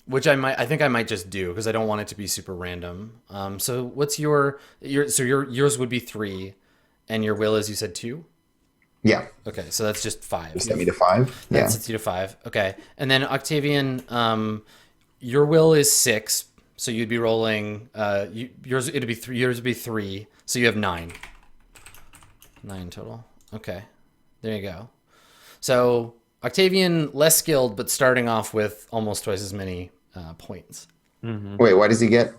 Which I think I might just do because I don't want it to be super random. So what's yours would be 3, and your will is, you said, 2?
yeah,
Okay, so that's just 5.
just set me to 5.
That
Yeah.
sets you to 5. Okay, and then Octavian, your will is 6, so you'd be rolling. Yours it'd be 3. Yours would be 3, so you have 9. 9 total. Okay, there you go. So Octavian, less skilled, but starting off with almost twice as many points.
Wait, why does he get?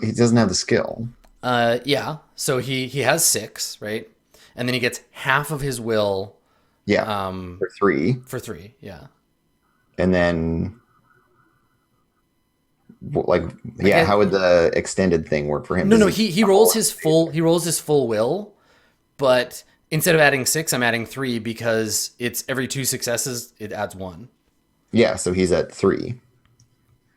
He doesn't have the skill.
Yeah, so he has 6, right? And then he gets half of his will.
Yeah, for 3,
For 3. Yeah.
and then how would the extended thing work for him?
No,
Does
he rolls his full will, but instead of adding 6, I'm adding 3 because it's every 2 successes it adds 1.
Yeah, so he's at 3.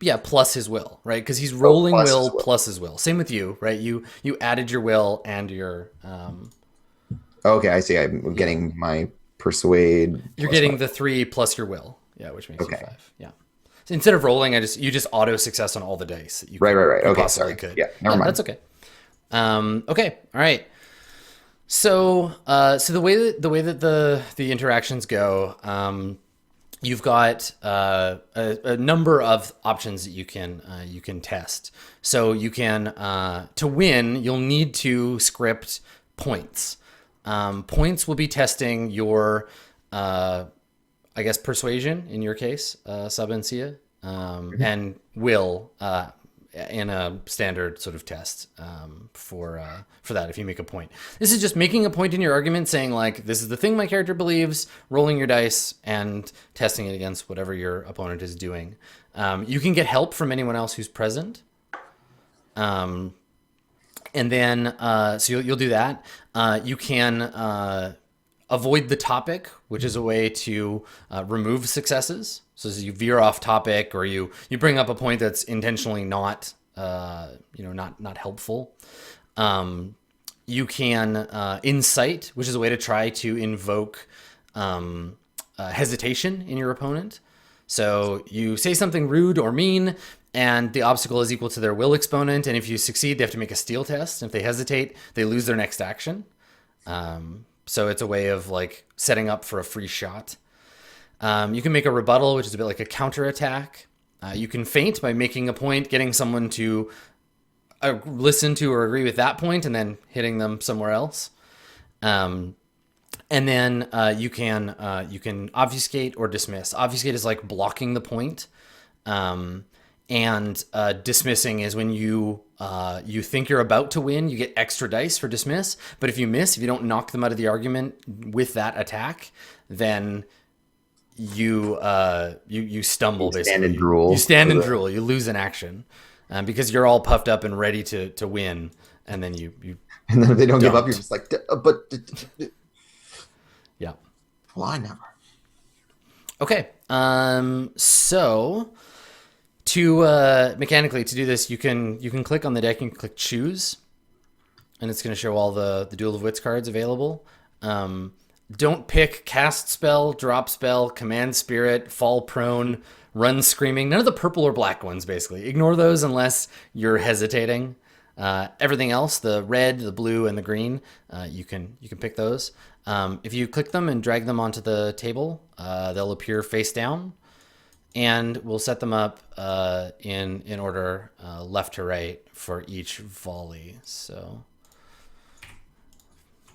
Yeah, plus his will, right? Because he's rolling
plus
will
his will.
plus his will. Same with you, right? You added your will and your
Okay, I see. I'm getting my persuade.
you're
plus
getting
5.
the 3 plus your will. Yeah, which makes you
Okay.
5. Yeah. So instead of rolling, you just auto success on all the dice that you
Right.
you
Okay,
possibly
sorry.
could.
Yeah, never mind.
That's okay. Okay, all right. So the way that the interactions go, you've got a number of options that you can test. So you can to win, you'll need to script points. Points will be testing your I guess persuasion in your case, Sub and Sia, and will in a standard sort of test for that if you make a point. This is just making a point in your argument, saying like, this is the thing my character believes, rolling your dice and testing it against whatever your opponent is doing. You can get help from anyone else who's present. And then so you'll do that. You can avoid the topic, which is a way to remove successes. So as you veer off topic, or you bring up a point that's intentionally not not helpful. You can incite, which is a way to try to invoke hesitation in your opponent. So you say something rude or mean, and the obstacle is equal to their will exponent. And if you succeed, they have to make a steal test. And if they hesitate, they lose their next action. So it's a way of like setting up for a free shot. You can make a rebuttal, which is a bit like a counterattack. You can feint by making a point, getting someone to listen to or agree with that point, and then hitting them somewhere else. And then you can obfuscate or dismiss. Obfuscate is like blocking the point. And dismissing is when you think you're about to win, you get extra dice for dismiss. But if you miss, if you don't knock them out of the argument with that attack, then you stumble.
You
basically.
stand and drool.
You stand and drool. You lose an action because you're all puffed up and ready to win, and then you
And then if they don't give up, you're just like,
yeah.
Well, I never.
Okay. So to mechanically to do this, you can click on the deck and click choose, and it's going to show all the Duel of Wits cards available. Don't pick cast spell, drop spell, command spirit, fall prone, run screaming. None of the purple or black ones, basically. Ignore those unless you're hesitating. Everything else, the red, the blue, and the green, you can pick those. If you click them and drag them onto the table, they'll appear face down, and we'll set them up in order left to right for each volley. So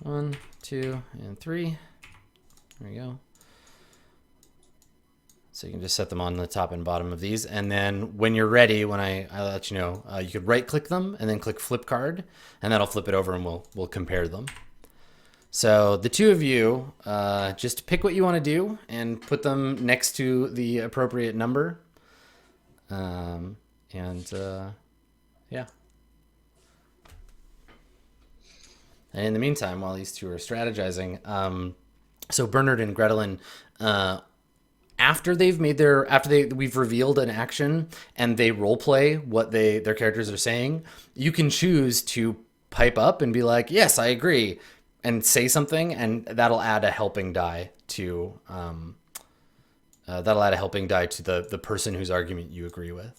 1, 2, and 3. There we go. So you can just set them on the top and bottom of these. And then when you're ready, when I let you know, you could right click them and then click flip card, and that'll flip it over and we'll compare them. So the two of you, just pick what you want to do and put them next to the appropriate number. Yeah. And in the meantime, while these two are strategizing, so Bernard and Gretelin, we've revealed an action and they role play what their characters are saying, you can choose to pipe up and be like, yes, I agree, and say something, and that'll add a helping die to the person whose argument you agree with.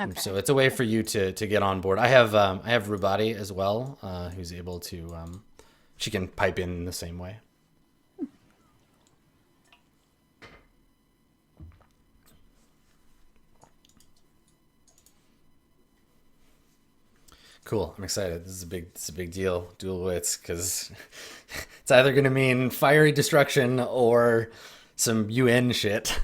Okay. So it's a way for you to get on board. I have Rubati as well, who's able to she can pipe in the same way. Cool. I'm excited. This is a big deal. Dual wits, because it's either going to mean fiery destruction or some UN shit.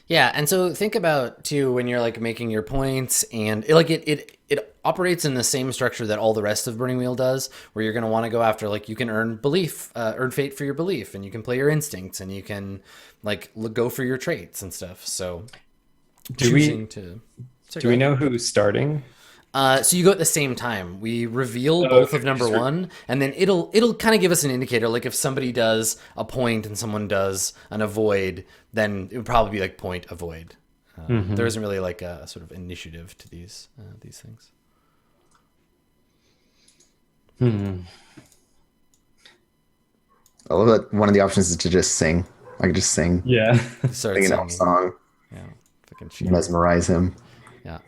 Yeah, and so think about too when you're like making your points, and it operates in the same structure that all the rest of Burning Wheel does, where you're going to want to go after, like, you can earn fate for your belief, and you can play your instincts, and you can go for your traits and stuff. So
do we know who's starting?
So you go at the same time. We reveal both of number one, and then it'll kind of give us an indicator. Like if somebody does a point and someone does an avoid, then it would probably be like point avoid. There isn't really like a sort of initiative to these things.
I love that one of the options is to just sing. I could just sing.
Yeah.
Sing an old song.
Yeah. Fucking
mesmerize him.
Yeah.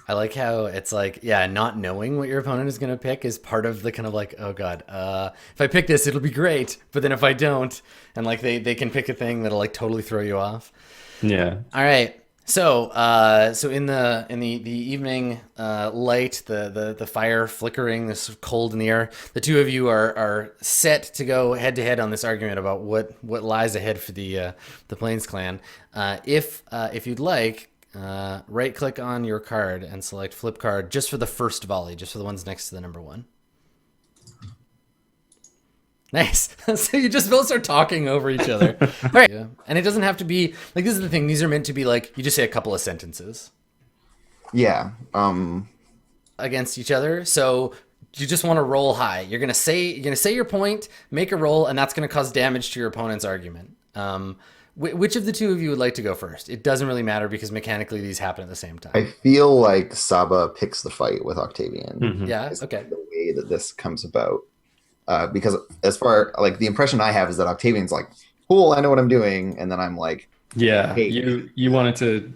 I like how it's like, yeah, not knowing what your opponent is going to pick is part of the kind of like, oh God, if I pick this, it'll be great. But then if I don't, and like they can pick a thing that'll like totally throw you off.
Yeah.
All right. So in the evening light, the fire flickering, this cold in the air, the two of you are set to go head to head on this argument about what lies ahead for the Plains clan. If you'd like, right click on your card and select flip card just for the first volley, just for the ones next to the number one. Nice. So you just both start talking over each other. All right. Yeah. And it doesn't have to be like, this is the thing, these are meant to be like, you just say a couple of sentences.
Yeah.
Against each other. So you just want to roll high. You're gonna say your point, make a roll, and that's gonna cause damage to your opponent's argument. Which of the two of you would like to go first? It doesn't really matter because mechanically these happen at the same time.
I feel like Saba picks the fight with Octavian.
Mm-hmm. Yeah, okay.
The way that this comes about. Because as far like the impression I have is that Octavian's like, cool, I know what I'm doing, and then I'm like,
yeah,
hey.
you wanted to,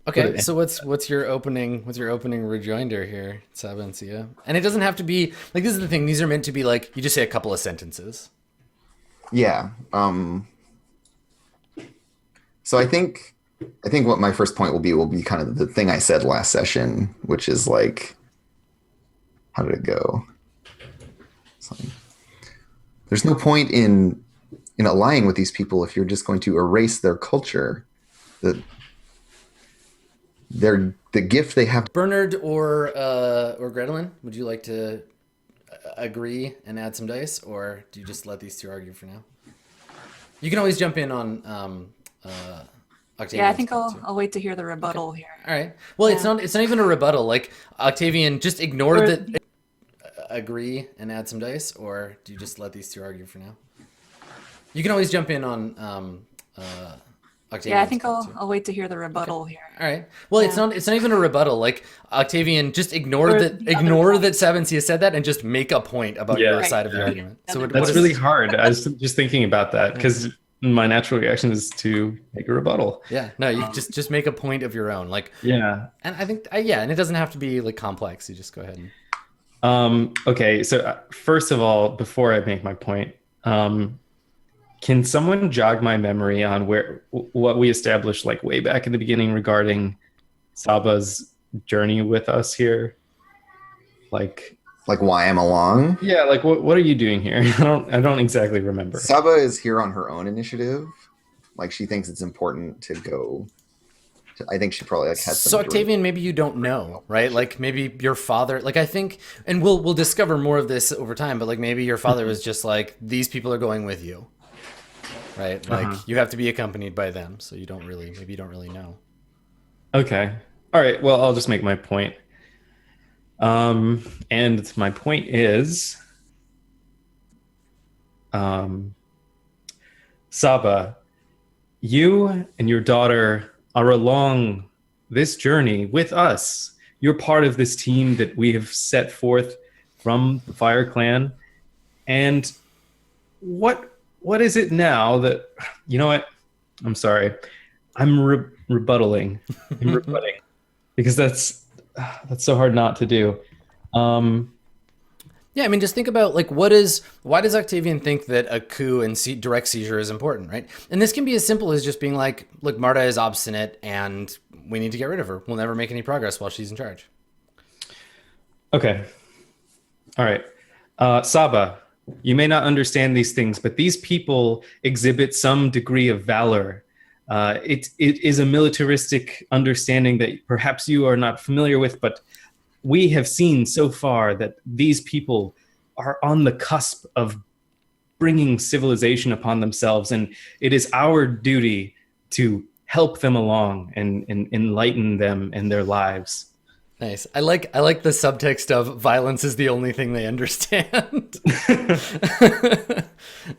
Okay, so what's your opening rejoinder here, Sabancia? And it doesn't have to be like, this is the thing. These are meant to be like, you just say a couple of sentences.
Yeah. So I think what my first point will be kind of the thing I said last session, which is like, how did it go? It's like, there's no point in allying with these people if you're just going to erase their culture, the gift they have.
Bernard or Gretelin, would you like to agree and add some dice, or do you just let these two argue for now? You can always jump in on Octavian.
Yeah, I think I'll wait to hear the rebuttal here.
All right. Well,
Yeah.
it's not even a rebuttal. Like, Octavian, just ignore the agree and add some dice, or do you just let these two argue for now? You can always jump in on Octavian.
Yeah, I think I'll wait to hear the rebuttal here.
All right. Well,
Yeah.
it's not even a rebuttal. Like, Octavian, just ignore
Or
that
the other
ignore
side.
that Sabancia said that and just make a point about
Yeah.
your
Right.
side of the
Yeah.
argument. So
That's
That's
what
really
is-
hard. I was just thinking about that because my natural reaction is to make a rebuttal.
Yeah. No, you just make a point of your own. Like,
Yeah.
and I think and it doesn't have to be like complex. You just go ahead and
Okay. So first of all, before I make my point, can someone jog my memory on what we established like way back in the beginning regarding Saba's journey with us here? Like
Why I'm along.
yeah, like what are you doing here? I don't exactly remember.
Saba is here on her own initiative. Like, she thinks it's important to go. I think she probably like has some.
So Octavian, maybe you don't know, right? Like, maybe your father, like, I think, and we'll discover more of this over time, but like, maybe your father was just like, these people are going with you, right? Like, you have to be accompanied by them, so you don't really know.
Okay. All right. Well, I'll just make my point. And my point is, Saba, you and your daughter are along this journey with us. You're part of this team that we have set forth from the Fire Clan. And what is it now that, you know what? I'm sorry. I'm rebuttaling. I'm rebutting because that's so hard not to do.
Yeah, I mean, just think about like, why does Octavian think that a coup and direct seizure is important, right? And this can be as simple as just being like, look, Marta is obstinate and we need to get rid of her. We'll never make any progress while she's in charge.
Okay. All right. Saba, you may not understand these things, but these people exhibit some degree of valor. It is a militaristic understanding that perhaps you are not familiar with, but we have seen so far that these people are on the cusp of bringing civilization upon themselves, and it is our duty to help them along and enlighten them in their lives.
Nice. I like the subtext of violence is the only thing they understand.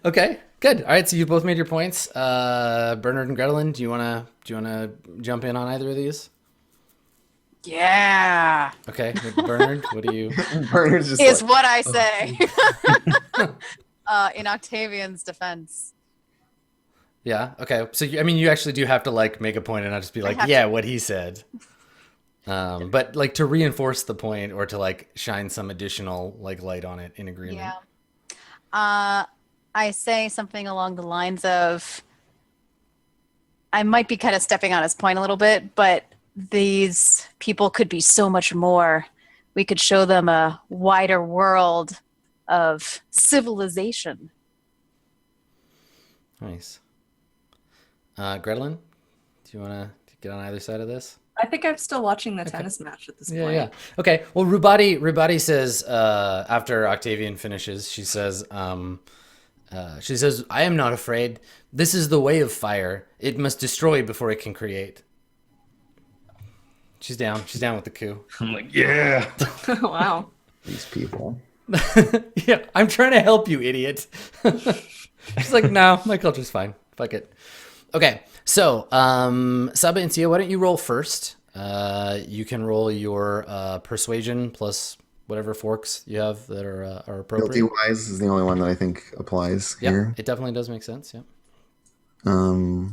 Okay, good. All right, so you both made your points. Bernard and Gretelin, do you wanna jump in on either of these?
Yeah,
Okay, Bernard, what do you?
Bernard's just
is
like,
what I say. In Octavian's defense.
Yeah. Okay. So you actually do have to like make a point and not just be like,
have
yeah,
to.
what he said. But like to reinforce the point or to like shine some additional like light on it in agreement.
Yeah. I say something along the lines of, I might be kind of stepping on his point a little bit, but these people could be so much more. We could show them a wider world of civilization.
Nice. Gretelin, do you want to get on either side of this?
I think I'm still watching the tennis match at this
Yeah,
point.
yeah. Okay. Well, Rubati says after Octavian finishes, she says, "I am not afraid. This is the way of fire. It must destroy before it can create." She's down. She's down with the coup.
I'm like, yeah.
Wow.
these people.
Yeah, I'm trying to help you, idiot. She's like, no, my culture's fine. Fuck it. Okay, so Saba and Sia, why don't you roll first? You can roll your persuasion plus whatever forks you have that are appropriate.
Guilty wise is the only one that I think applies
Yeah,
here.
it definitely does make sense. Yeah.
I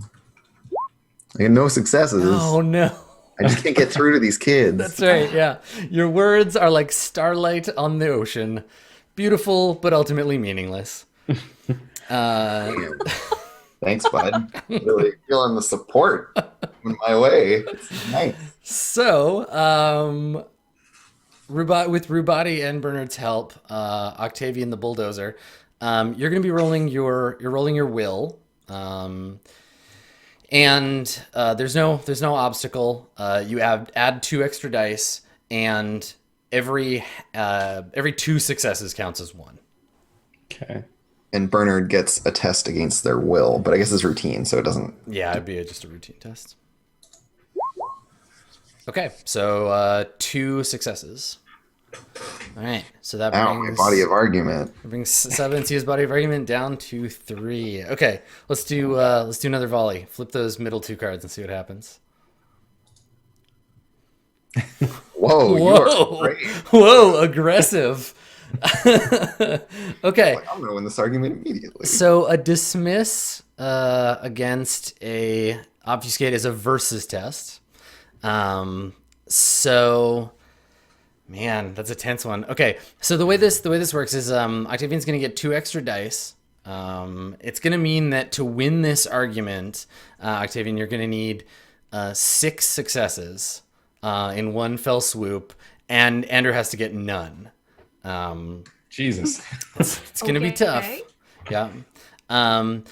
get no successes.
Oh no.
I just can't get through to these kids.
That's right, yeah. Your words are like starlight on the ocean. Beautiful, but ultimately meaningless.
Damn. Thanks, bud. Really feeling the support in my way. It's nice.
So, with Rubati and Bernard's help, Octavian the bulldozer, you're going to be rolling your will, and there's no obstacle. You add 2 extra dice, and every 2 successes counts as 1.
Okay.
And Bernard gets a test against their will, but I guess it's routine, so it doesn't.
Yeah, it'd be just a routine test. Okay, so 2 successes. All right, so that
Ow, my body of argument.
brings Sabancia's body of argument down to 3. Okay, let's do another volley. Flip those middle 2 cards and see what happens.
Whoa, you are great.
Whoa, aggressive. Okay.
Like, I'm gonna win this argument immediately.
So a dismiss against a obfuscate is a versus test. So man, that's a tense one. Okay, so the way this works is Octavian's gonna get 2 extra dice. It's gonna mean that to win this argument, Octavian, you're gonna need 6 successes in one fell swoop, and Andrew has to get none.
Jesus.
It's gonna be tough.
Okay.
Yeah.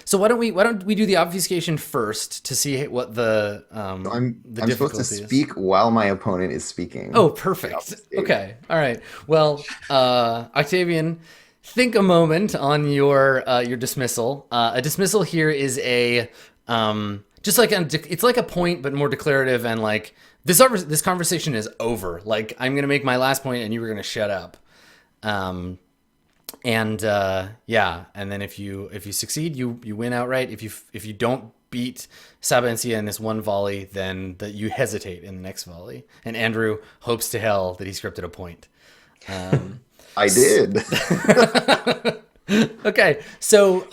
So why don't we do the obfuscation first to see what the
I'm
difficulty
supposed to
is.
speak while my opponent is speaking.
Oh, perfect. Okay. All right. Well, Octavian, think a moment on your dismissal. A dismissal here is a just like it's like a point, but more declarative, and like this conversation is over. Like, I'm gonna make my last point, and you were gonna shut up. And then if you succeed, you win outright. If you don't beat Sabancia in this one volley, then you hesitate in the next volley. And Andrew hopes to hell that he scripted a point.
I did.
Okay, so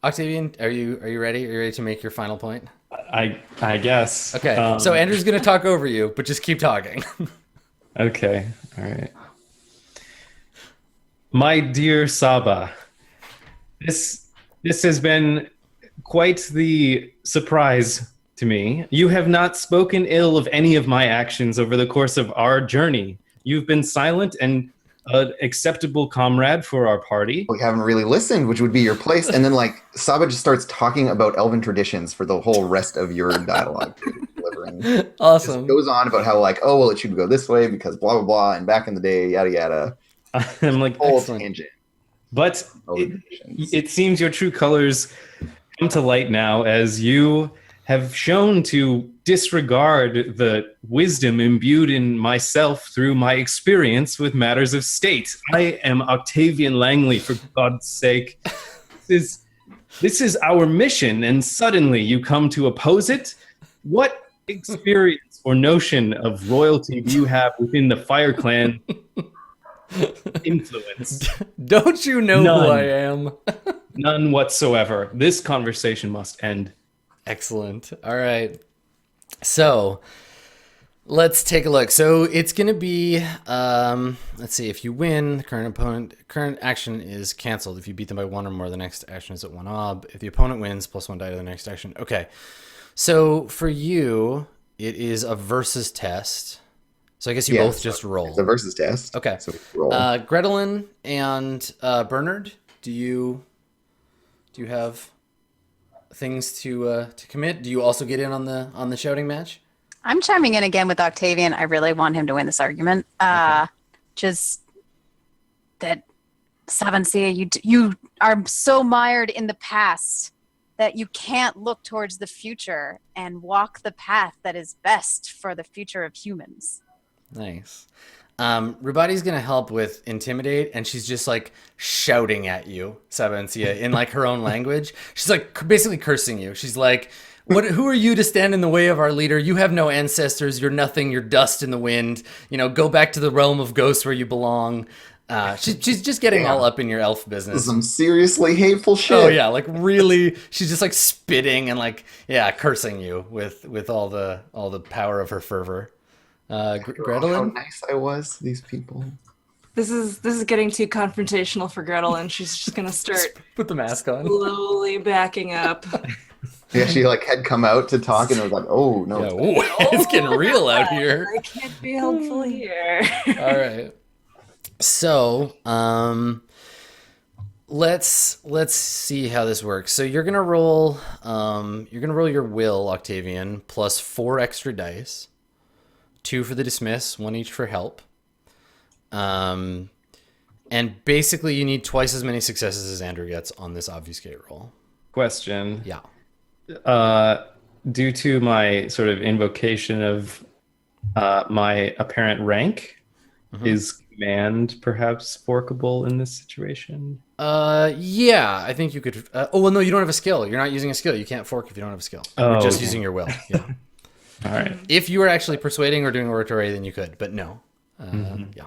Octavian, are you ready? Are you ready to make your final point?
I guess.
Okay, so Andrew's gonna talk over you, but just keep talking.
Okay. All right. My dear Saba, this has been quite the surprise to me. You have not spoken ill of any of my actions over the course of our journey. You've been silent and an acceptable comrade for our party.
We haven't really listened, which would be your place. And then, like, Saba just starts talking about elven traditions for the whole rest of your dialogue. Delivering.
Awesome.
Just goes on about how, like, oh, well, it should go this way because blah, blah, blah. And back in the day, yada, yada.
I'm like,
Whole
Excellent.
tangent.
but
Elven traditions.
it seems your true colors come to light now as you have shown to disregard the wisdom imbued in myself through my experience with matters of state. I am Octavian Langley, for God's sake. This is our mission, and suddenly you come to oppose it? What experience or notion of royalty do you have within the Fire Clan influence?
Don't you know
None.
who I am?
None whatsoever. This conversation must end.
Excellent. All right. So let's take a look. So it's going to be, let's see, if you win, the current action is canceled. If you beat them by 1 or more, the next action is at 1 ob. If the opponent wins, +1 die to the next action. Okay. So for you, it is a versus test. So I guess you both just roll.
It's a versus test.
Okay.
So roll.
Gretelin and Bernard, do you have things to commit? Do you also get in on the shouting match?
I'm chiming in again with Octavian. I really want him to win this argument. Just that Sabancia, you are so mired in the past that you can't look towards the future and walk the path that is best for the future of humans.
Nice. Rubati's gonna help with intimidate, and she's just like shouting at you, Sabancia, in like her own language. She's like basically cursing you. She's like, who are you to stand in the way of our leader? You have no ancestors. You're nothing. You're dust in the wind. You know, go back to the realm of ghosts where you belong. She's just getting all up in your elf
This is
business.
some seriously hateful shit.
Oh yeah, like really, she's just like spitting and like cursing you with all the power of her fervor.
How
Gretelin,
nice I was to these people.
This is getting too confrontational for Gretel, and she's just gonna start
put the mask on.
slowly backing up.
Yeah, she like had come out to talk and was like, "Oh no,
Yeah, ooh, it's getting real out here.
I can't be helpful here.
All right. So, let's see how this works. So you're gonna roll your will, Octavian, plus 4 extra dice, 2 for the dismiss, 1 each for help. And basically you need twice as many successes as Andrew gets on this obfuscate roll.
Question.
Yeah.
Due to my sort of invocation of my apparent rank, is command perhaps forkable in this situation?
Yeah, I think you could. Oh well, no, you don't have a skill. You're not using a skill. You can't fork if you don't have a skill. You're just
okay.
using your will. Yeah.
All right.
If you were actually persuading or doing oratory, then you could. But no. Yeah.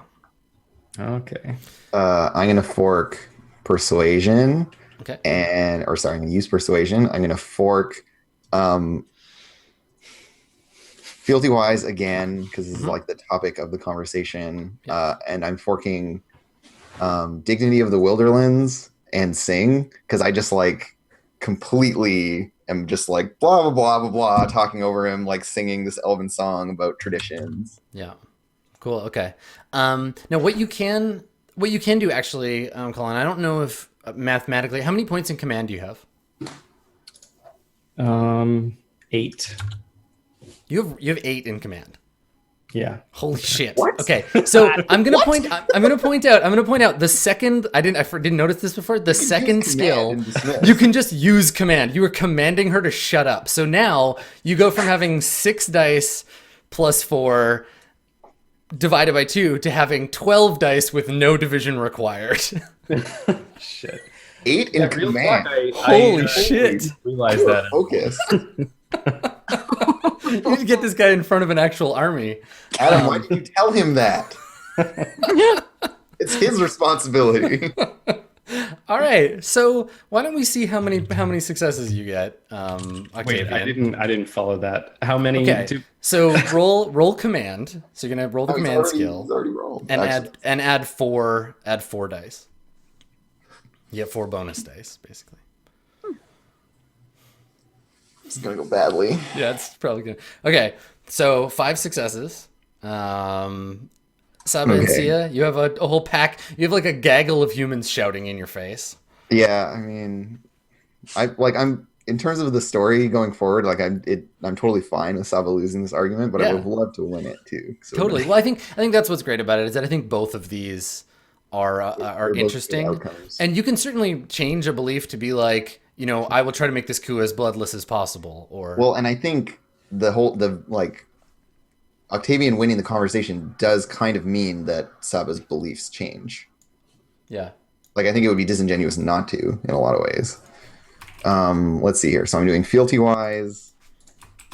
Okay.
I'm gonna fork persuasion,
Okay.
I'm gonna use persuasion. I'm gonna fork fealty wise again because this is like the topic of the conversation. And I'm forking dignity of the Wilderlands and sing because I just like completely am just like blah blah blah blah blah talking over him, like singing this elven song about traditions.
Yeah. Cool. Okay. Now what you can do actually, Colin, I don't know if mathematically, how many points in command do you have?
8.
You have 8 in command.
Yeah.
Holy shit.
What?
Okay. So I'm going to point out the second, I didn't notice this before. The second skill, you can just use command. You were commanding her to shut up. So now you go from having 6 dice plus 4 divided by 2 to having 12 dice with no division required.
Shit.
8 in command.
Holy shit.
Realize that.
Focus.
You need to get this guy in front of an actual army.
Adam, why did you tell him that? It's his responsibility.
All right. So why don't we see how many successes you get,
Wait,
Octavian?
I didn't follow that. How many?
Okay. So roll command. So you're gonna roll the command
He's
skill
already rolled.
and
Actually,
add four dice. You get 4 bonus dice, basically.
it's gonna go badly.
Yeah, it's probably good. Okay, so 5 successes. Saba and Sia, you have a whole pack. You have like a gaggle of humans shouting in your face.
Yeah, I mean, I'm in terms of the story going forward. Like I'm totally fine with Saba losing this argument, but I
Yeah.
would love to win it too. So
Totally. Well, I think that's what's great about it is that I think both of these are
they're both
interesting,
good outcomes.
and you can certainly change a belief to be like, I will try to make this coup as bloodless as possible. Or
Well, and I think the Octavian winning the conversation does kind of mean that Saba's beliefs change.
yeah,
Like I think it would be disingenuous not to in a lot of ways. Let's see here. So I'm doing fealty wise,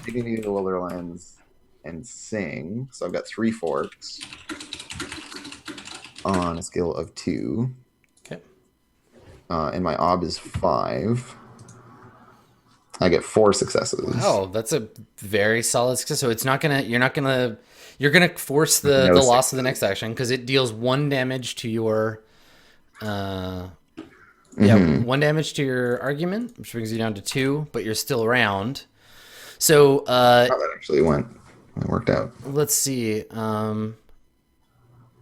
dignity of the Wilderlands, and sing. So I've got 3 forks on a scale of 2.
okay,
And my ob is 5. I get 4 successes.
oh, that's a very solid success. So you're gonna force the
No
loss of the next action because it deals 1 damage to your 1 damage to your argument, which brings you down to 2, but you're still around. So
How that actually went. It worked out.
let's see.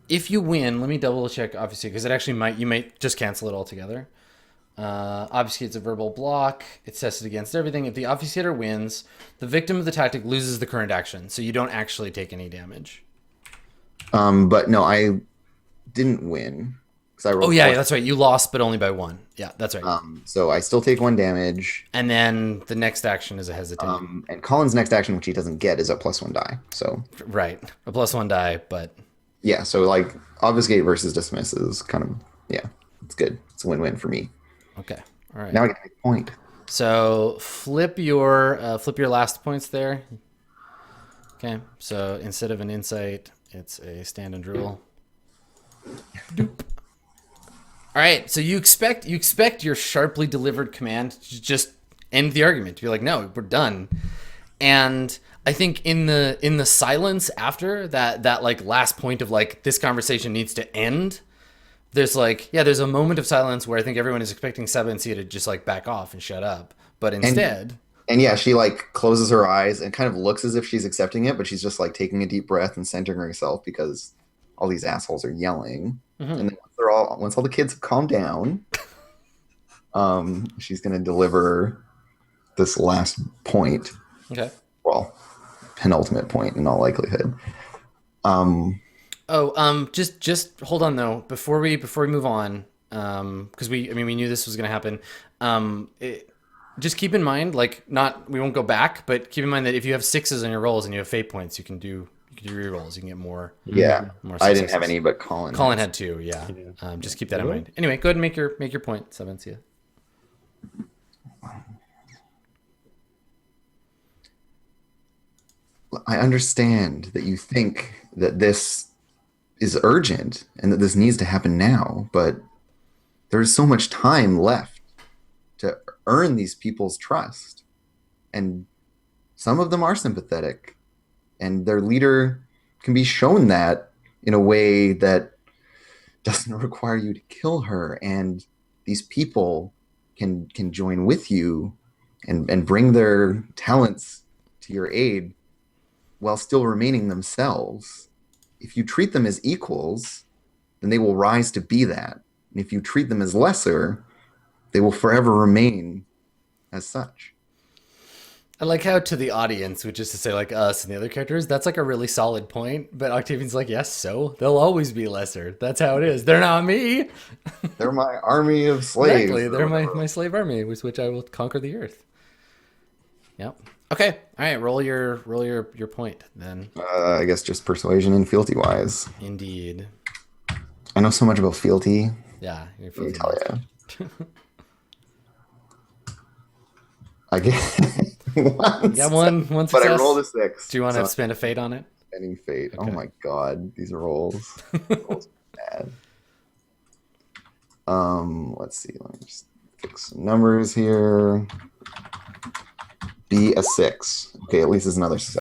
If you win, let me double check, obviously, because you might just cancel it altogether. Obviously, it's a verbal block. It's tested against everything. If the obfuscator wins, the victim of the tactic loses the current action, so you don't actually take any damage.
But no, I didn't win. I rolled
Oh yeah,
4.
that's right. You lost, but only by 1. Yeah, that's right.
So I still take 1 damage.
And then the next action is a hesitate.
And Colin's next action, which he doesn't get, is a +1 die. So
Right, a +1 die, but
yeah, so like obfuscate versus dismiss is kind of it's good. It's a win-win for me.
okay, all right.
Now I get to make a point.
So flip your last points there. Okay, so instead of an insight, it's a stand and drool. Doop. All right, so you expect your sharply delivered command to just end the argument, to be like, no, we're done. And I think in the silence after that like last point of like this conversation needs to end, there's like, yeah, there's a moment of silence where I think everyone is expecting Seba and Sia to just like back off and shut up, but instead,
And yeah, she like closes her eyes and kind of looks as if she's accepting it, but she's just like taking a deep breath and centering herself because all these assholes are yelling.
Mhm.
And then once all the kids have calmed down, she's gonna deliver this last point.
okay.
Well, penultimate point in all likelihood.
Just hold on though before we move on, because we knew this was gonna happen. Just keep in mind, like, we won't go back, but keep in mind that if you have 6s on your rolls and you have fate points, you can do rerolls. You can get more.
Yeah,
more
I didn't
successes.
have any, but Colin.
Colin had 2. Yeah. Just keep that in mind. Anyway, go ahead and make your point, Sevencia.
I understand that you think that this is urgent and that this needs to happen now, but there's so much time left to earn these people's trust. And some of them are sympathetic, and their leader can be shown that in a way that doesn't require you to kill her. And these people can join with you and bring their talents to your aid while still remaining themselves. If you treat them as equals, then they will rise to be that. And if you treat them as lesser, they will forever remain as such.
I like how to the audience, which is to say like us and the other characters, that's like a really solid point. But Octavian's like, yes, so they'll always be lesser. That's how it is. They're not me.
They're my army of slaves.
Exactly. They're my slave army, with which I will conquer the earth. Yep. Okay. All right. Roll your point then.
I guess just persuasion and fealty wise.
Indeed.
I know so much about fealty.
Yeah. You're
Let me tell you. I get one.
Yeah, one
But
success.
I rolled a 6.
Do you want
so
to spend a fate on it?
spending fate. Oh
Okay.
my god, these rolls. Rolls are bad. Let's see. Let me just fix some numbers here. Be a 6. Okay, at least it's another success.